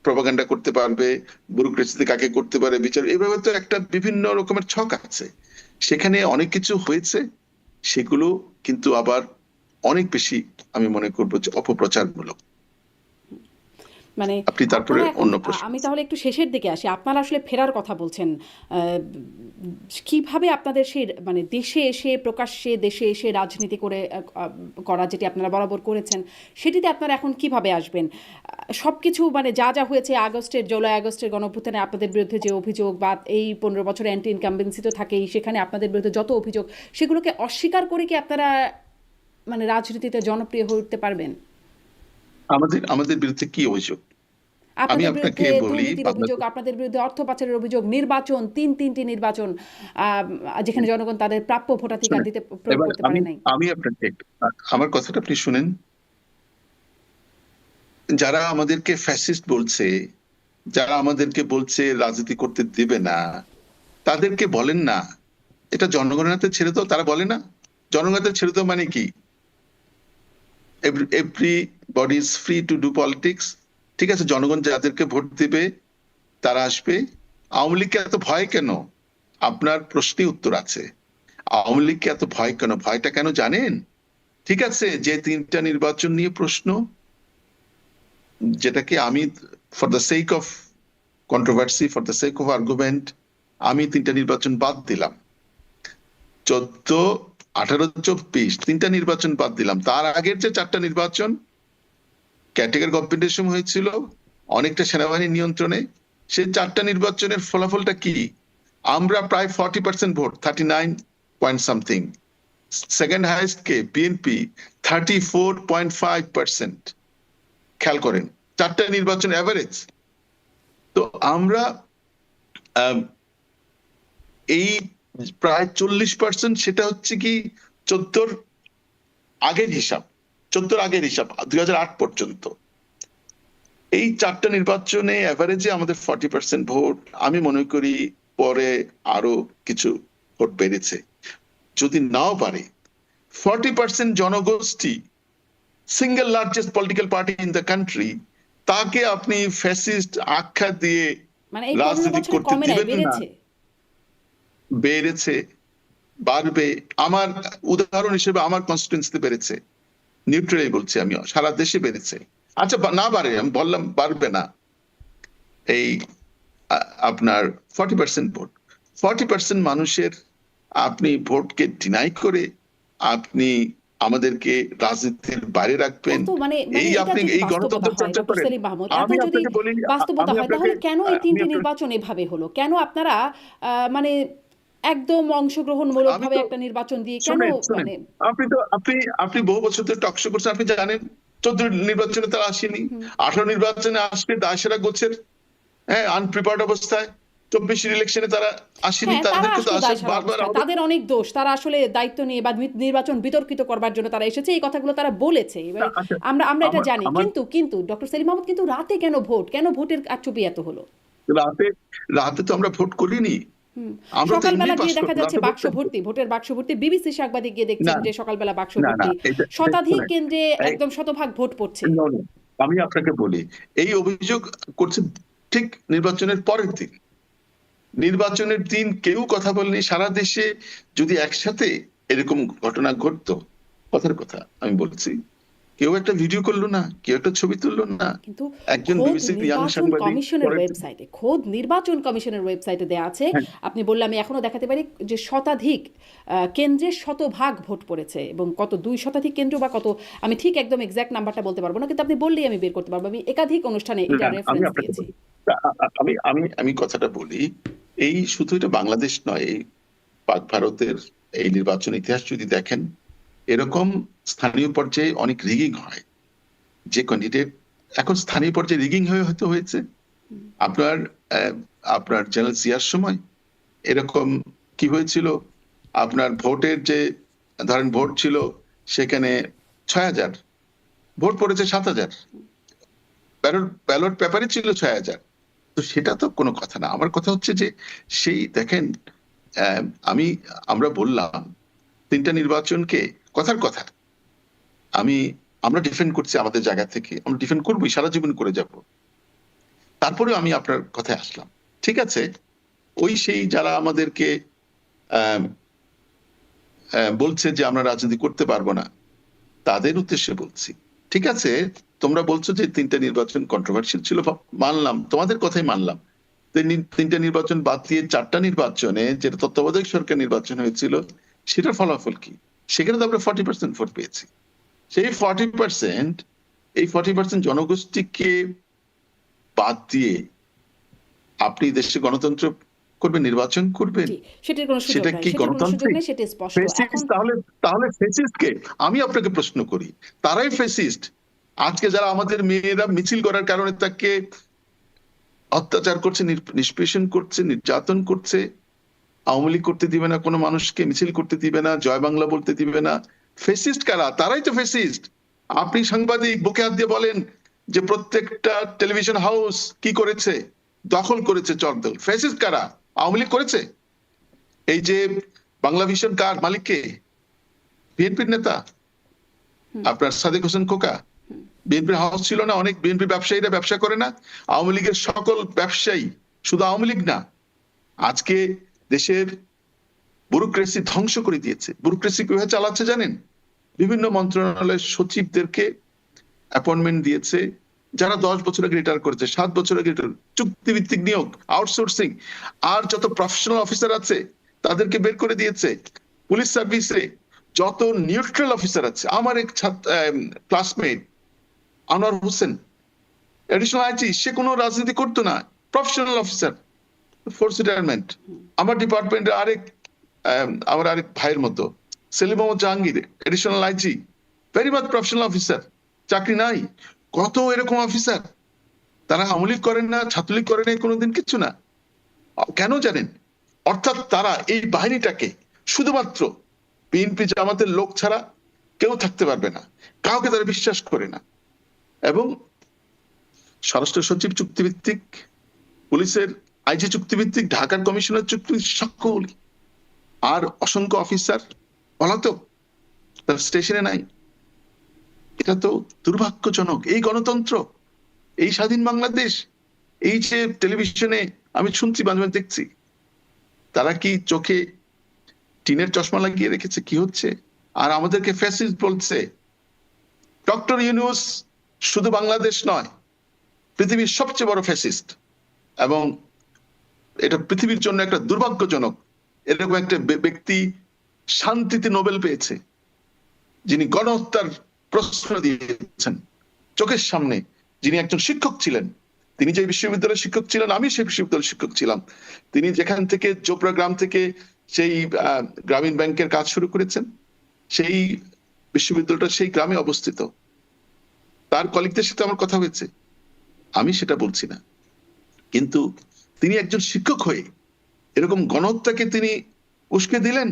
প্রপাগান্ডা করতে পারবে, ব্যুরোক্রেসিতে কাকে করতে পারে বিচার, এইভাবে তো একটা বিভিন্ন রকমের ছক আছে। সেখানে অনেক কিছু হয়েছে, সেগুলো কিন্তু আবার অনেক বেশি আমি মনে করবো যে অপপ্রচারমূলক। মানে আপনি তারপরে আপনারা এখন অন্য প্রশ্ন। আমি তাহলে একটু শেষের দিকে আসি। আপনারা আসলে ফেরার কথা বলছেন। কিভাবে আপনাদের সেই মানে দেশে এসে প্রকাশ্যে দেশে এসে রাজনীতি করে করা যেটি আপনারা বরাবর করেছেন, সেটিতে আপনারা এখন কিভাবে আসবেন? সবকিছু মানে যা যা হয়েছে জুলাই আগস্টের গণঅভ্যুত্থানে আপনাদের বিরুদ্ধে যে অভিযোগ বা এই 15 বছরে অ্যান্টি ইনকামবেন্সি তো থাকেই, সেখানে আপনাদের বিরুদ্ধে যত অভিযোগ সেগুলোকে অস্বীকার করে কি আপনারা মানে রাজনীতিতে জনপ্রিয় হয়ে উঠতে পারবেন? আমাদের বিরুদ্ধে কি অভিযোগ? আমি আপনাদের আপনাকে বিরুদ্ধে বলি, দুর্নীতির অভিযোগ, আপনাদের বিরুদ্ধে অর্থ পাচারের অভিযোগ, নির্বাচন, তিনটি নির্বাচন যেখানে জনগণ তাদের প্রাপ্য ভোটাধিকার শুনেন, দিতে প্রয়োগ এবার করতে পারে নাই। আমি আপনাকে আমার কথাটা আপনি শুনেন। যারা আমাদেরকে ফ্যাসিস্ট বলছে, যারা আমাদেরকে বলছে রাজনীতি করতে দেবে না, তাদেরকে বলেন না এটা জনগণের হাতে ছেড়ে দাও। তারা বলে না জনগণের হাতে ছেড়ে দাও মানে কি? Everybody is free to do politics. ঠিক আছে, জনগণ যাদেরকে ভোট দিবে তারা আসবে। আওয়ামী লীগকে এত ভয় কেন? আপনার প্রশ্নে উত্তর আছে। আওয়ামী লীগকে এত ভয় কেন? ভয়টা কেন জানেন? ঠিক আছে, যে 3টা নির্বাচন নিয়ে প্রশ্ন, যেটাকে আমি for the sake of controversy, for the sake of argument, আমি 3টা নির্বাচন বাদ দিলাম। 14, 18, 24 3টা নির্বাচন বাদ দিলাম। তার আগের যে 4টা নির্বাচন ক্যাটেগরি গভর্নমেন্টের সময় হয়েছিল, অনেকটা সেনাবাহিনীর নিয়ন্ত্রণে, সেই 4টা নির্বাচনের ফলাফলটা কি? আমরা প্রায় 40% ভোট, 39 পয়েন্ট সামথিং। সেকেন্ড হাইয়েস্ট কে? বিএনপি, 34.5%। খেয়াল করেন 4টা নির্বাচন অ্যাভারেজ। তো আমরা এই প্রায় 40%, সেটা হচ্ছে কি 14 আগের হিসাব, 2008 পর্যন্ত। এই 4টা নির্বাচনে অ্যাভারেজে আমাদের 40% ভোট। আমি মনে করি পরে আরো কিছু ভোট বেড়েছে। যদি নাও পারে, 40% জনগোষ্ঠী, single largest political party in the country, তাকে আপনি ফ্যাসিস্ট আখ্যা দিয়ে মানে এই 15 রাজনীতি বছরে করতে কমে নাই, দিবেন না। বেড়েছে। বেড়েছে, বাড়বে। আমার উদাহরণ হিসেবে আমার কনস্টিটুয়েন্সিতে বেড়েছে, নিউট্রালি বলছি আমি, সারা দেশে বেড়েছে। আচ্ছা না বাড়ে, আমি বললাম বাড়বে না। এই আপনার 40% ভোট, 40% মানুষের আপনি ভোটকে ডিনাই করে আপনি আমাদেরকে রাজনীতির বাইরে রাখবেন। এত মানে এই এটা আপনি যদি এই বাস্তবতা গণতন্ত্র হয় চর্চা ডক্টর করেন। সেলিম মাহমুদ, এত আমি যদি আপনাকে বলি, বাস্তবতা আমি হয়, আপনাকে তাহলে কেন এই 3টি আমি নির্বাচন এভাবে হলো? কেন আপনারা মানে একদম অংশগ্রহণমূলক আমি ভাবে তো একটা নির্বাচন দিয়ে কেন শুনেন শুনেন মানে আপনি বহু বছর ধরে টকশো করছেন, আপনি জানেন 14 নির্বাচনে তারা আসেনি, 18 নির্বাচনে আসবে দায়সারা গোছের, হ্যাঁ, আনপ্রিপার্ড অবস্থায়। 24 ইলেকশনে তারা আসেনি, হ্যাঁ, তারা তাদেরকে তো আসলে আসে দায়সারা বারবার অবস্থায়, তাদের অনেক দোষ, তারা আসলে দায়িত্ব নিয়ে বা নির্বাচন বিতর্কিত করবার জন্য তারা এসেছে, এই কথাগুলো তারা বলেছে। এবারে আচ্ছা, আমরা এটা আমার জানি, আমার কিন্তু ডক্টর সেলিম মাহমুদ, কিন্তু রাতে কেন ভোটের কারচুপি এত হলো? রাতে রাতে তো আমরা ভোট করিনি, আমরা তো সকালবেলা এমনি পাস গিয়ে দেখা করলাম, যাচ্ছে রাতে বাক্স ভর্তি, ভোটের বাক্স ভর্তি। বিবিসি সাংবাদিক গিয়ে না দেখছেন যে সকালবেলা বাক্স না না ভর্তি, এটা শতাধিক শুনেন, কেন্দ্রে এই একদম শতভাগ ভোট পড়ছে। no, no, আমি আপনাকে বলি, এই অভিযোগ করছে ঠিক নির্বাচনের পরের দিন। নির্বাচনের দিন কেউ কথা বলেনি সারা দেশে। যদি একসাথে এরকম ঘটনা ঘটতো, কথার কথা আমি বলছি, কেউ একটা ভিডিও করলো না, কেউ একটা ছবি তুললো না, কিন্তু একজন খোদ বিবিসির ইয়াং নির্বাচন সাংবাদিক কমিশনের পরের দিন। ওয়েবসাইটে, দেয়া আছে, হ্যাঁ, আপনি বললে আমি এখনো দেখাতে পারি, যে শতাধিক কেন্দ্রে শতভাগ ভোট পড়েছে, এবং কত 2 শতাধিক কেন্দ্র বা কত, আমি ঠিক একদম এক্সাক্ট নাম্বারটা বলতে পারবো না, কিন্তু আপনি বললেই আমি বের করতে পারবো। আমি একাধিক অনুষ্ঠানে এটা না, আমি রেফারেন্স আপনাকে দিয়েছি। বলি, আমি কথাটা বলি, এই শুধু এটা বাংলাদেশ নয়, এই পাক ভারতের এই নির্বাচন ইতিহাস যদি দেখেন, এরকম স্থানীয় পর্যায়ে অনেক রিগিং হয়। যে ক্যান্ডিডেট এখন স্থানীয় পর্যায়ে রিগিং হয়তো হয়েছে, আপনার আপনার জেনারেল জিয়ার সময় এরকম কি হয়েছিল, আপনার ভোটের যে ধরেন ভোট ছিল সেখানে 6,000, ভোট পড়েছে 7,000, ব্যালট পেপারে ছিল 6,000। তো সেটা তো কোনো কথা না। আমার কথা হচ্ছে যে সেই দেখেন, আমরা বললাম 3টা নির্বাচনকে, কথার কথা, আমরা ডিফেন্ড করছি আমাদের জায়গা থেকে, আমরা ডিফেন্ড করবোই, সারা জীবন করে যাব। তারপরে আমি আপনার কথায় আসলাম, ঠিক আছে, ওই সেই যারা আমাদেরকে বলছে যে আমরা রাজনীতি করতে পারবো না, তাদের উদ্দেশ্যে বলছি, ঠিক আছে, তোমরা বলছো যে 3টা নির্বাচন কন্ট্রোভার্সিয়াল ছিল, মানলাম, তোমাদের কথাই মানলাম। 3টা নির্বাচন বাদ দিয়ে 4টা নির্বাচনে যেটা তত্ত্বাবধায়ক সরকার নির্বাচন হয়েছিল, সেটার ফলাফল কি? সেখানে তো আমরা 40% ভোট পেয়েছি। সেই 40%, এই 40% জনগোষ্ঠীকে বাদ দিয়ে আপনি দেশে গণতন্ত্র করবেন, নির্বাচন করবেন, জি, সেটার কোনো সুযোগ সেটা নাই, কি সেটার কোনো সুযোগ গণতান্ত্রিক? নেই, সেটা স্পষ্ট। ফেসিস্ট এখন তাহলে ফেসিস্ট কে? আমি আপনাকে প্রশ্ন করি, তারাই ফেসিস্ট। আজকে যারা আমাদের মেয়েরা মিছিল করার কারণে তাকে অত্যাচার করছে, নিষ্পেষণ করছে, নির্যাতন করছে, আওয়ামী লীগ করতে দিবে না, কোনো মানুষকে মিছিল করতে দিবে না, জয় বাংলা বলতে দিবে না, ফেসিস্ট কারা? তারাই তো ফেসিস্ট। আপনি সাংবাদিক বুকে হাত দিয়ে বলেন যে প্রত্যেকটা টেলিভিশন হাউস কি করেছে? দখল করেছে চটদল। ফেসিস্ট কারা? আওয়ামী লীগ করেছে? এই যে বাংলা ভিশন কার মালিক কে? বিএনপির নেতা আপনার সাদেক হোসেন খোকা। বিএনপির হাউস ছিল না? অনেক বিএনপি ব্যবসায়ীরা ব্যবসা করে না? আওয়ামী লীগের সকল ব্যবসায়ী, শুধু আওয়ামী লীগ না, আজকে দেশের ব্যুরোক্রেসি ধ্বংস করে দিয়েছে। ব্যুরোক্রেসি কিভাবে চালাচ্ছে জানেন? বিভিন্ন মন্ত্রণালয়ের সচিবদেরকে অ্যাপয়েন্টমেন্ট দিয়েছে যারা 10 বছর আগে রিটায়ার করেছে, 7 বছর আগে চুক্তিভিত্তিক নিয়োগ, আউটসোর্সিং। আর যত প্রফেশনাল অফিসার আছে তাদেরকে বের করে দিয়েছে। পুলিশ সার্ভিসে যত নিউট্রাল অফিসার আছে, আমার এক classmate Anwar Hossain, additional IG, সে কোনো রাজনীতি করতো না, প্রফেশনাল অফিসার, ফোর্স রিটায়ারমেন্ট। আমার ডিপার্টমেন্টে আমার আরেক ভাইয়ের মতো Selim Mohammad Jahangir, additional IG, very much professional officer, চাকরি নাই। কত এরকম অফিসার, তারা আওয়ামী লীগ করেন না, ছাত্রলীগ করেন না, কোনোদিন কিচ্ছু না। কেন জানেন? অর্থাৎ তারা এই বাহিনীটাকে শুধুমাত্র বিএনপি জামাতের লোক ছাড়া কেউ থাকতে পারবে না, কাউকে তারা বিশ্বাস করে না। এবং স্বরাষ্ট্র সচিব চুক্তিভিত্তিক, পুলিশের আইজি চুক্তিভিত্তিক, ঢাকার কমিশনার চুক্তিভিত্তিক, সকল আর অসংখ্য অফিসার পলাতক, তার স্টেশনে নাই। এটা তো দুর্ভাগ্যজনক। এই গণতন্ত্র, এই স্বাধীন বাংলাদেশ, এই যে টেলিভিশনে আমি শুনছি, মাঝে মাঝে দেখছি, তারা কি চোখে টিনের চশমা লাগিয়ে রেখেছে কি হচ্ছে? আর আমাদেরকে ফ্যাসিস্ট বলছে। ডক্টর ইউনূস শুধু বাংলাদেশ নয়, পৃথিবীর সবচেয়ে বড় ফ্যাসিস্ট। এবং এটা পৃথিবীর জন্য একটা দুর্ভাগ্যজনক, এরকম একটা ব্যক্তি শান্তিতে নোবেল পেয়েছে, যিনি গণহত্যার প্রশ্ন দিয়েছেন চোখের সামনে, যিনি একজন শিক্ষক ছিলেন। তিনি যে বিশ্ববিদ্যালয়ের শিক্ষক ছিলেন, আমি সেই বিশ্ববিদ্যালয়ের শিক্ষক ছিলাম। তিনি যেখান থেকে চোপড়া গ্রাম থেকে সেই গ্রামীণ ব্যাংকের কাজ শুরু করেছেন, সেই বিশ্ববিদ্যালয়টা সেই গ্রামে অবস্থিত। তার কলিগদের সাথে আমার কথা হয়েছে, আমি সেটা বলছি না, কিন্তু তিনি একজন শিক্ষক হয়ে এরকম গণহত্যাকে তিনি উস্কে দিলেন।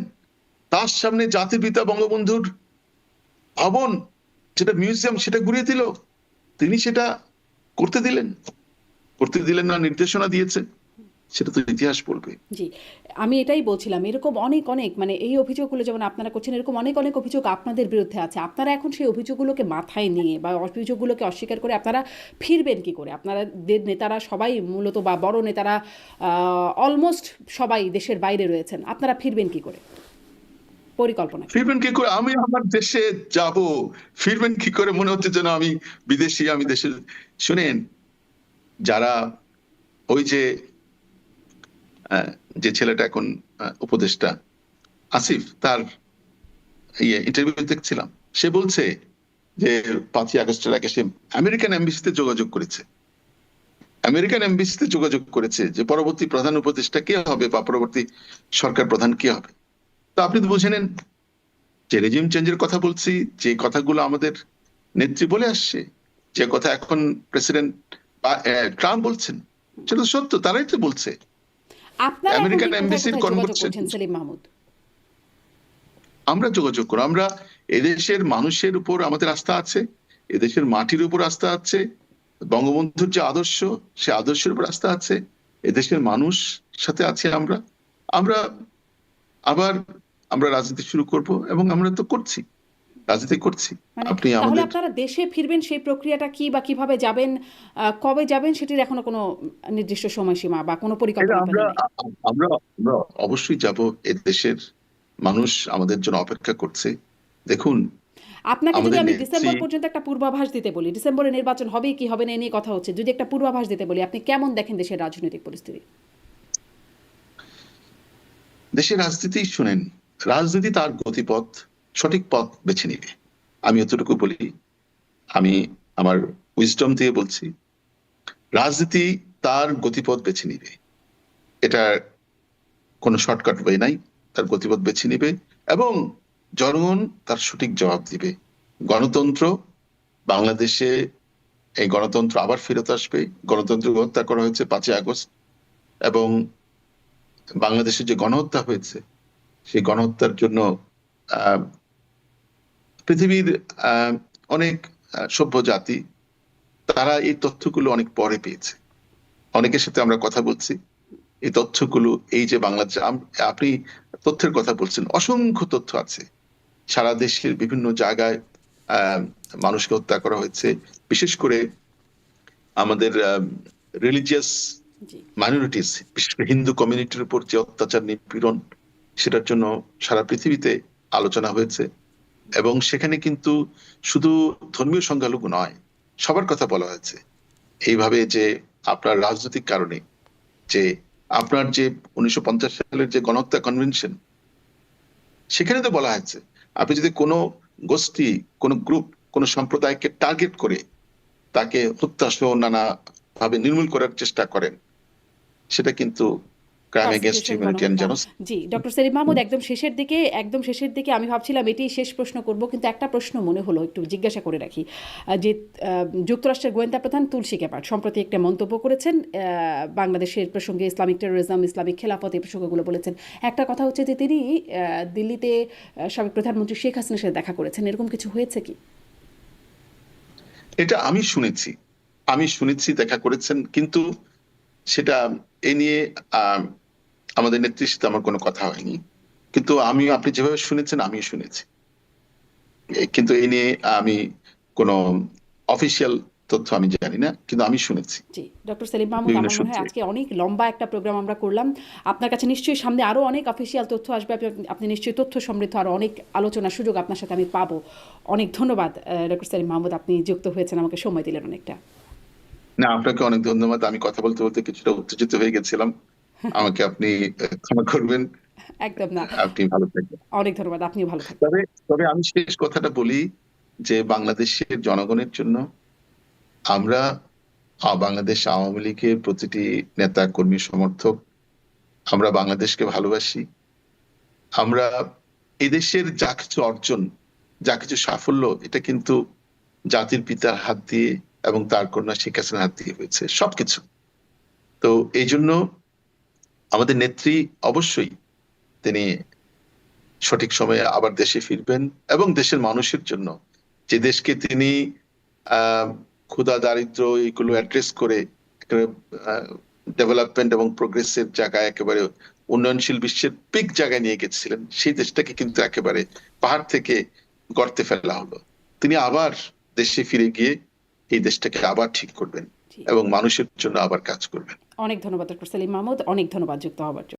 তার সামনে জাতির পিতা বঙ্গবন্ধুর ভবন, যেটা মিউজিয়াম, সেটা ঘুরিয়ে দিল। তিনি সেটা করতে দিলেন না, নির্দেশনা দিয়েছে, সেটা তো ইতিহাস বলবে। জি, আমি এটাই বলছিলাম, এরকম অনেক অনেক মানে এই অভিযোগগুলো যেমন আপনারা করছেন, এরকম অনেক অনেক অভিযোগ আপনাদের বিরুদ্ধে আছে। আপনারা এখন সেই অভিযোগগুলোকে মাথায় নিয়ে বা অভিযোগগুলোকে অস্বীকার করে আপনারা ফিরবেন কি করে? আপনাদের নেতারা সবাই মূলত, বা বড় নেতারা অলমোস্ট সবাই দেশের বাইরে রয়েছেন, আপনারা ফিরবেন কি করে? পরিকল্পনা কি? ফিরবেন কি করে? আমি আমার দেশে যাব, ফিরবেন কি করে? মনে হচ্ছে যেন আমি বিদেশি, আমি দেশে। শুনেন, যারা ওই যে ছেলেটা এখন উপদেষ্টা আসিফ, তার ইন্টারভিউ দেখছিলাম, সে বলছে যে 5ই আগস্টের আগে সে আমেরিকান এমবিসিতে যোগাযোগ করেছে যে পরবর্তী প্রধান উপদেষ্টা কে হবে বা পরবর্তী সরকার প্রধান কে হবে। তো আপনি তো বুঝে নেন যে রেজিম চেঞ্জের কথা বলছি, যে কথাগুলো আমাদের নেত্রী বলে আসছে, যে কথা এখন প্রেসিডেন্ট ট্রাম্প বলছেন, সেটা সত্য, তারাই তো বলছে। আপনারা আমেরিকান এখন এমবিসির যোগাযোগ কনভারসেশন করছেন সেলিম মাহমুদ? আমরা যোগাযোগ করব। আমরা এদেশের মানুষের উপর আমাদের আস্থা আছে, এদেশের মাটির উপর আস্থা আছে, বঙ্গবন্ধুর যে আদর্শ, সে আদর্শের উপর আস্থা আছে, এদেশের মানুষ সাথে আছে। আমরা আবার রাজনীতি শুরু করব, এবং আমরা তো করছি, রাজনীতি করছি। মানে আপনি তাহলে আমাদের আপনারা দেশে ফিরবেন, সেই প্রক্রিয়াটা কি বা কিভাবে যাবেন, কবে যাবেন, সেটির এখনো কোনো নির্দিষ্ট সময়সীমা বা কোনো পরিকল্পনা আপনাদের নেই? আমরা অবশ্যই যাব। এদেশের মানুষ আমাদের জন্য অপেক্ষা করছে। দেখুন, আপনাকে যদি আমাদের আমি নেত্রী ডিসেম্বর পর্যন্ত একটা পূর্বাভাস দিতে বলি, ডিসেম্বরে নির্বাচন হবে কি হবে না এ নিয়ে কথা হচ্ছে, যদি একটা পূর্বাভাস দিতে বলি, আপনি কেমন দেখেন দেশের রাজনৈতিক পরিস্থিতি? দেশের রাজনীতি শুনেন, রাজনীতি তার গতিপথ, সঠিক পথ বেছে নিবে। আমি এতটুকু বলি, আমি আমার উইজডম দিয়ে বলছি, রাজনীতি তার গতিপথ বেছে নিবে। এটার কোনো শর্টকাট ওয়ে নাই, তার গতিপথ বেছে নিবে এবং জনগণ তার সঠিক জবাব দিবে। গণতন্ত্র বাংলাদেশে, এই গণতন্ত্র আবার ফেরত আসবে। গণতন্ত্র হত্যা করা হয়েছে 5ই আগস্ট, এবং বাংলাদেশে যে গণহত্যা হয়েছে সেই গণহত্যার জন্য আহ, পৃথিবীর অনেক সভ্য জাতি তারা এই তথ্যগুলো অনেক পরে পেয়েছে। অনেকের সাথে আমরা কথা বলছি, এই তথ্যগুলো, এই যে বাংলাদেশ, আপনি তথ্যের কথা বলছেন, অসংখ্য তথ্য আছে। সারা দেশের বিভিন্ন জায়গায় আহ মানুষকে হত্যা করা হয়েছে, বিশেষ করে আমাদের রিলিজিয়াস জি মাইনরিটিস, বিশেষ করে হিন্দু কমিউনিটির উপর যে অত্যাচার নিপীড়ন, সেটার জন্য সারা পৃথিবীতে আলোচনা হয়েছে। এবং সেখানে কিন্তু শুধু ধর্মীয় সংখ্যালঘু নয়, সবার কথা বলা হয়েছে। এইভাবে যে আপনার রাজনৈতিক কারণে, যে আপনার যে 1950 সালের যে গণহত্যা কনভেনশন, সেখানে তো বলা হয়েছে আপনি যদি কোনো গোষ্ঠী, কোনো গ্রুপ, কোনো সম্প্রদায়কে টার্গেট করে তাকে হত্যা সহ নানা ভাবে নির্মূল করার চেষ্টা করেন, সেটা কিন্তু ক্রাইম এগেইনস্ট পারসিকিউশন, হিউম্যানিটি গণহত্যা। জেনোসাইড। জি, ডক্টর সেলিম মাহমুদ, একদম শেষের দিকে আমি ভাবছিলাম এটি শেষ প্রশ্ন করব, কিন্তু একটা প্রশ্ন মনে হলো একটু জিজ্ঞাসা করে রাখি। যে যুক্তরাষ্ট্রের গোয়েন্দা প্রধান তুলসী গ্যাবার্ড সম্প্রতি একটা মন্তব্য করেছেন বাংলাদেশের প্রসঙ্গে, ইসলামিক টেরোরিজম, ইসলামিক খেলাফত, এই প্রসঙ্গগুলো বলেছেন। একটা কথা হচ্ছে যে তিনি দিল্লিতে সাবেক প্রধানমন্ত্রী শেখ হাসিনার সাথে দেখা করেছেন, এরকম কিছু হয়েছে কি? এটা আমি শুনেছি দেখা করেছেন, কিন্তু সেটা এ নিয়ে আহ আমাদের নেত্রীর সাথে আমার কোনো কথা হয়নি। কিন্তু আপনি যেভাবে শুনেছেন আমিও শুনেছি, কিন্তু এই নিয়ে আমি কোনো অফিসিয়াল তথ্য আমি জানি না, কিন্তু আমি শুনেছি জি, ডক্টর সেলিম মাহমুদ, বিভিন্ন আমার মনে হয় সূত্রে। আজকে অনেক লম্বা একটা প্রোগ্রাম আমরা করলাম। আপনার কাছে নিশ্চয়ই সামনে আরও অনেক অফিসিয়াল তথ্য আসবে, আপনি নিশ্চয়ই তথ্য সমৃদ্ধ আরও অনেক আলোচনার সুযোগ আপনার সাথে আমি পাবো। অনেক ধন্যবাদ ডক্টর সেলিম মাহমুদ, আপনি যুক্ত হয়েছেন, আমাকে সময় দিলেন অনেকটা। না, আপনাকে অনেক ধন্যবাদ। আমি কথা বলতে বলতে কিছুটা উত্তেজিত হয়ে গেছিলাম, আমাকে আপনি ক্ষমা করবেন। একদম না, আপনি ভালো থাকবেন। অনেক ধন্যবাদ, আপনিও ভালো থাকবেন। তবে তবে আমি শেষ কথাটা বলি, যে বাংলাদেশের জনগণের জন্য আমরা, বাংলাদেশ আওয়ামী লীগের প্রতিটি নেতা কর্মী সমর্থক, আমরা বাংলাদেশকে ভালোবাসি। আমরা এদেশের যা কিছু অর্জন, যা কিছু সাফল্য, এটা কিন্তু জাতির পিতার হাত দিয়ে এবং তার কন্যা শেখ হাসিনার হাত দিয়ে হয়েছে সবকিছু। তো এই জন্য আমাদের নেত্রী অবশ্যই তিনি সঠিক সময়ে আবার দেশে ফিরবেন এবং দেশের মানুষের জন্য, যে দেশকে তিনি আহ ক্ষুধা, দারিদ্র এগুলো অ্যাড্রেস করে ডেভেলপমেন্ট এবং প্রোগ্রেসের জায়গায়, একেবারে উন্নয়নশীল বিশ্বের পিক জায়গায় নিয়ে গেছিলেন, সেই দেশটাকে কিন্তু একেবারে পাহাড় থেকে গর্তে ফেলা হলো। তিনি আবার দেশে ফিরে গিয়ে এই দেশটাকে আবার ঠিক করবেন জি, এবং মানুষের জন্য আবার কাজ করবেন। অনেক ধন্যবাদ ডক্টর সেলিম মাহমুদ, অনেক ধন্যবাদ যুক্ত হওয়ার জন্য।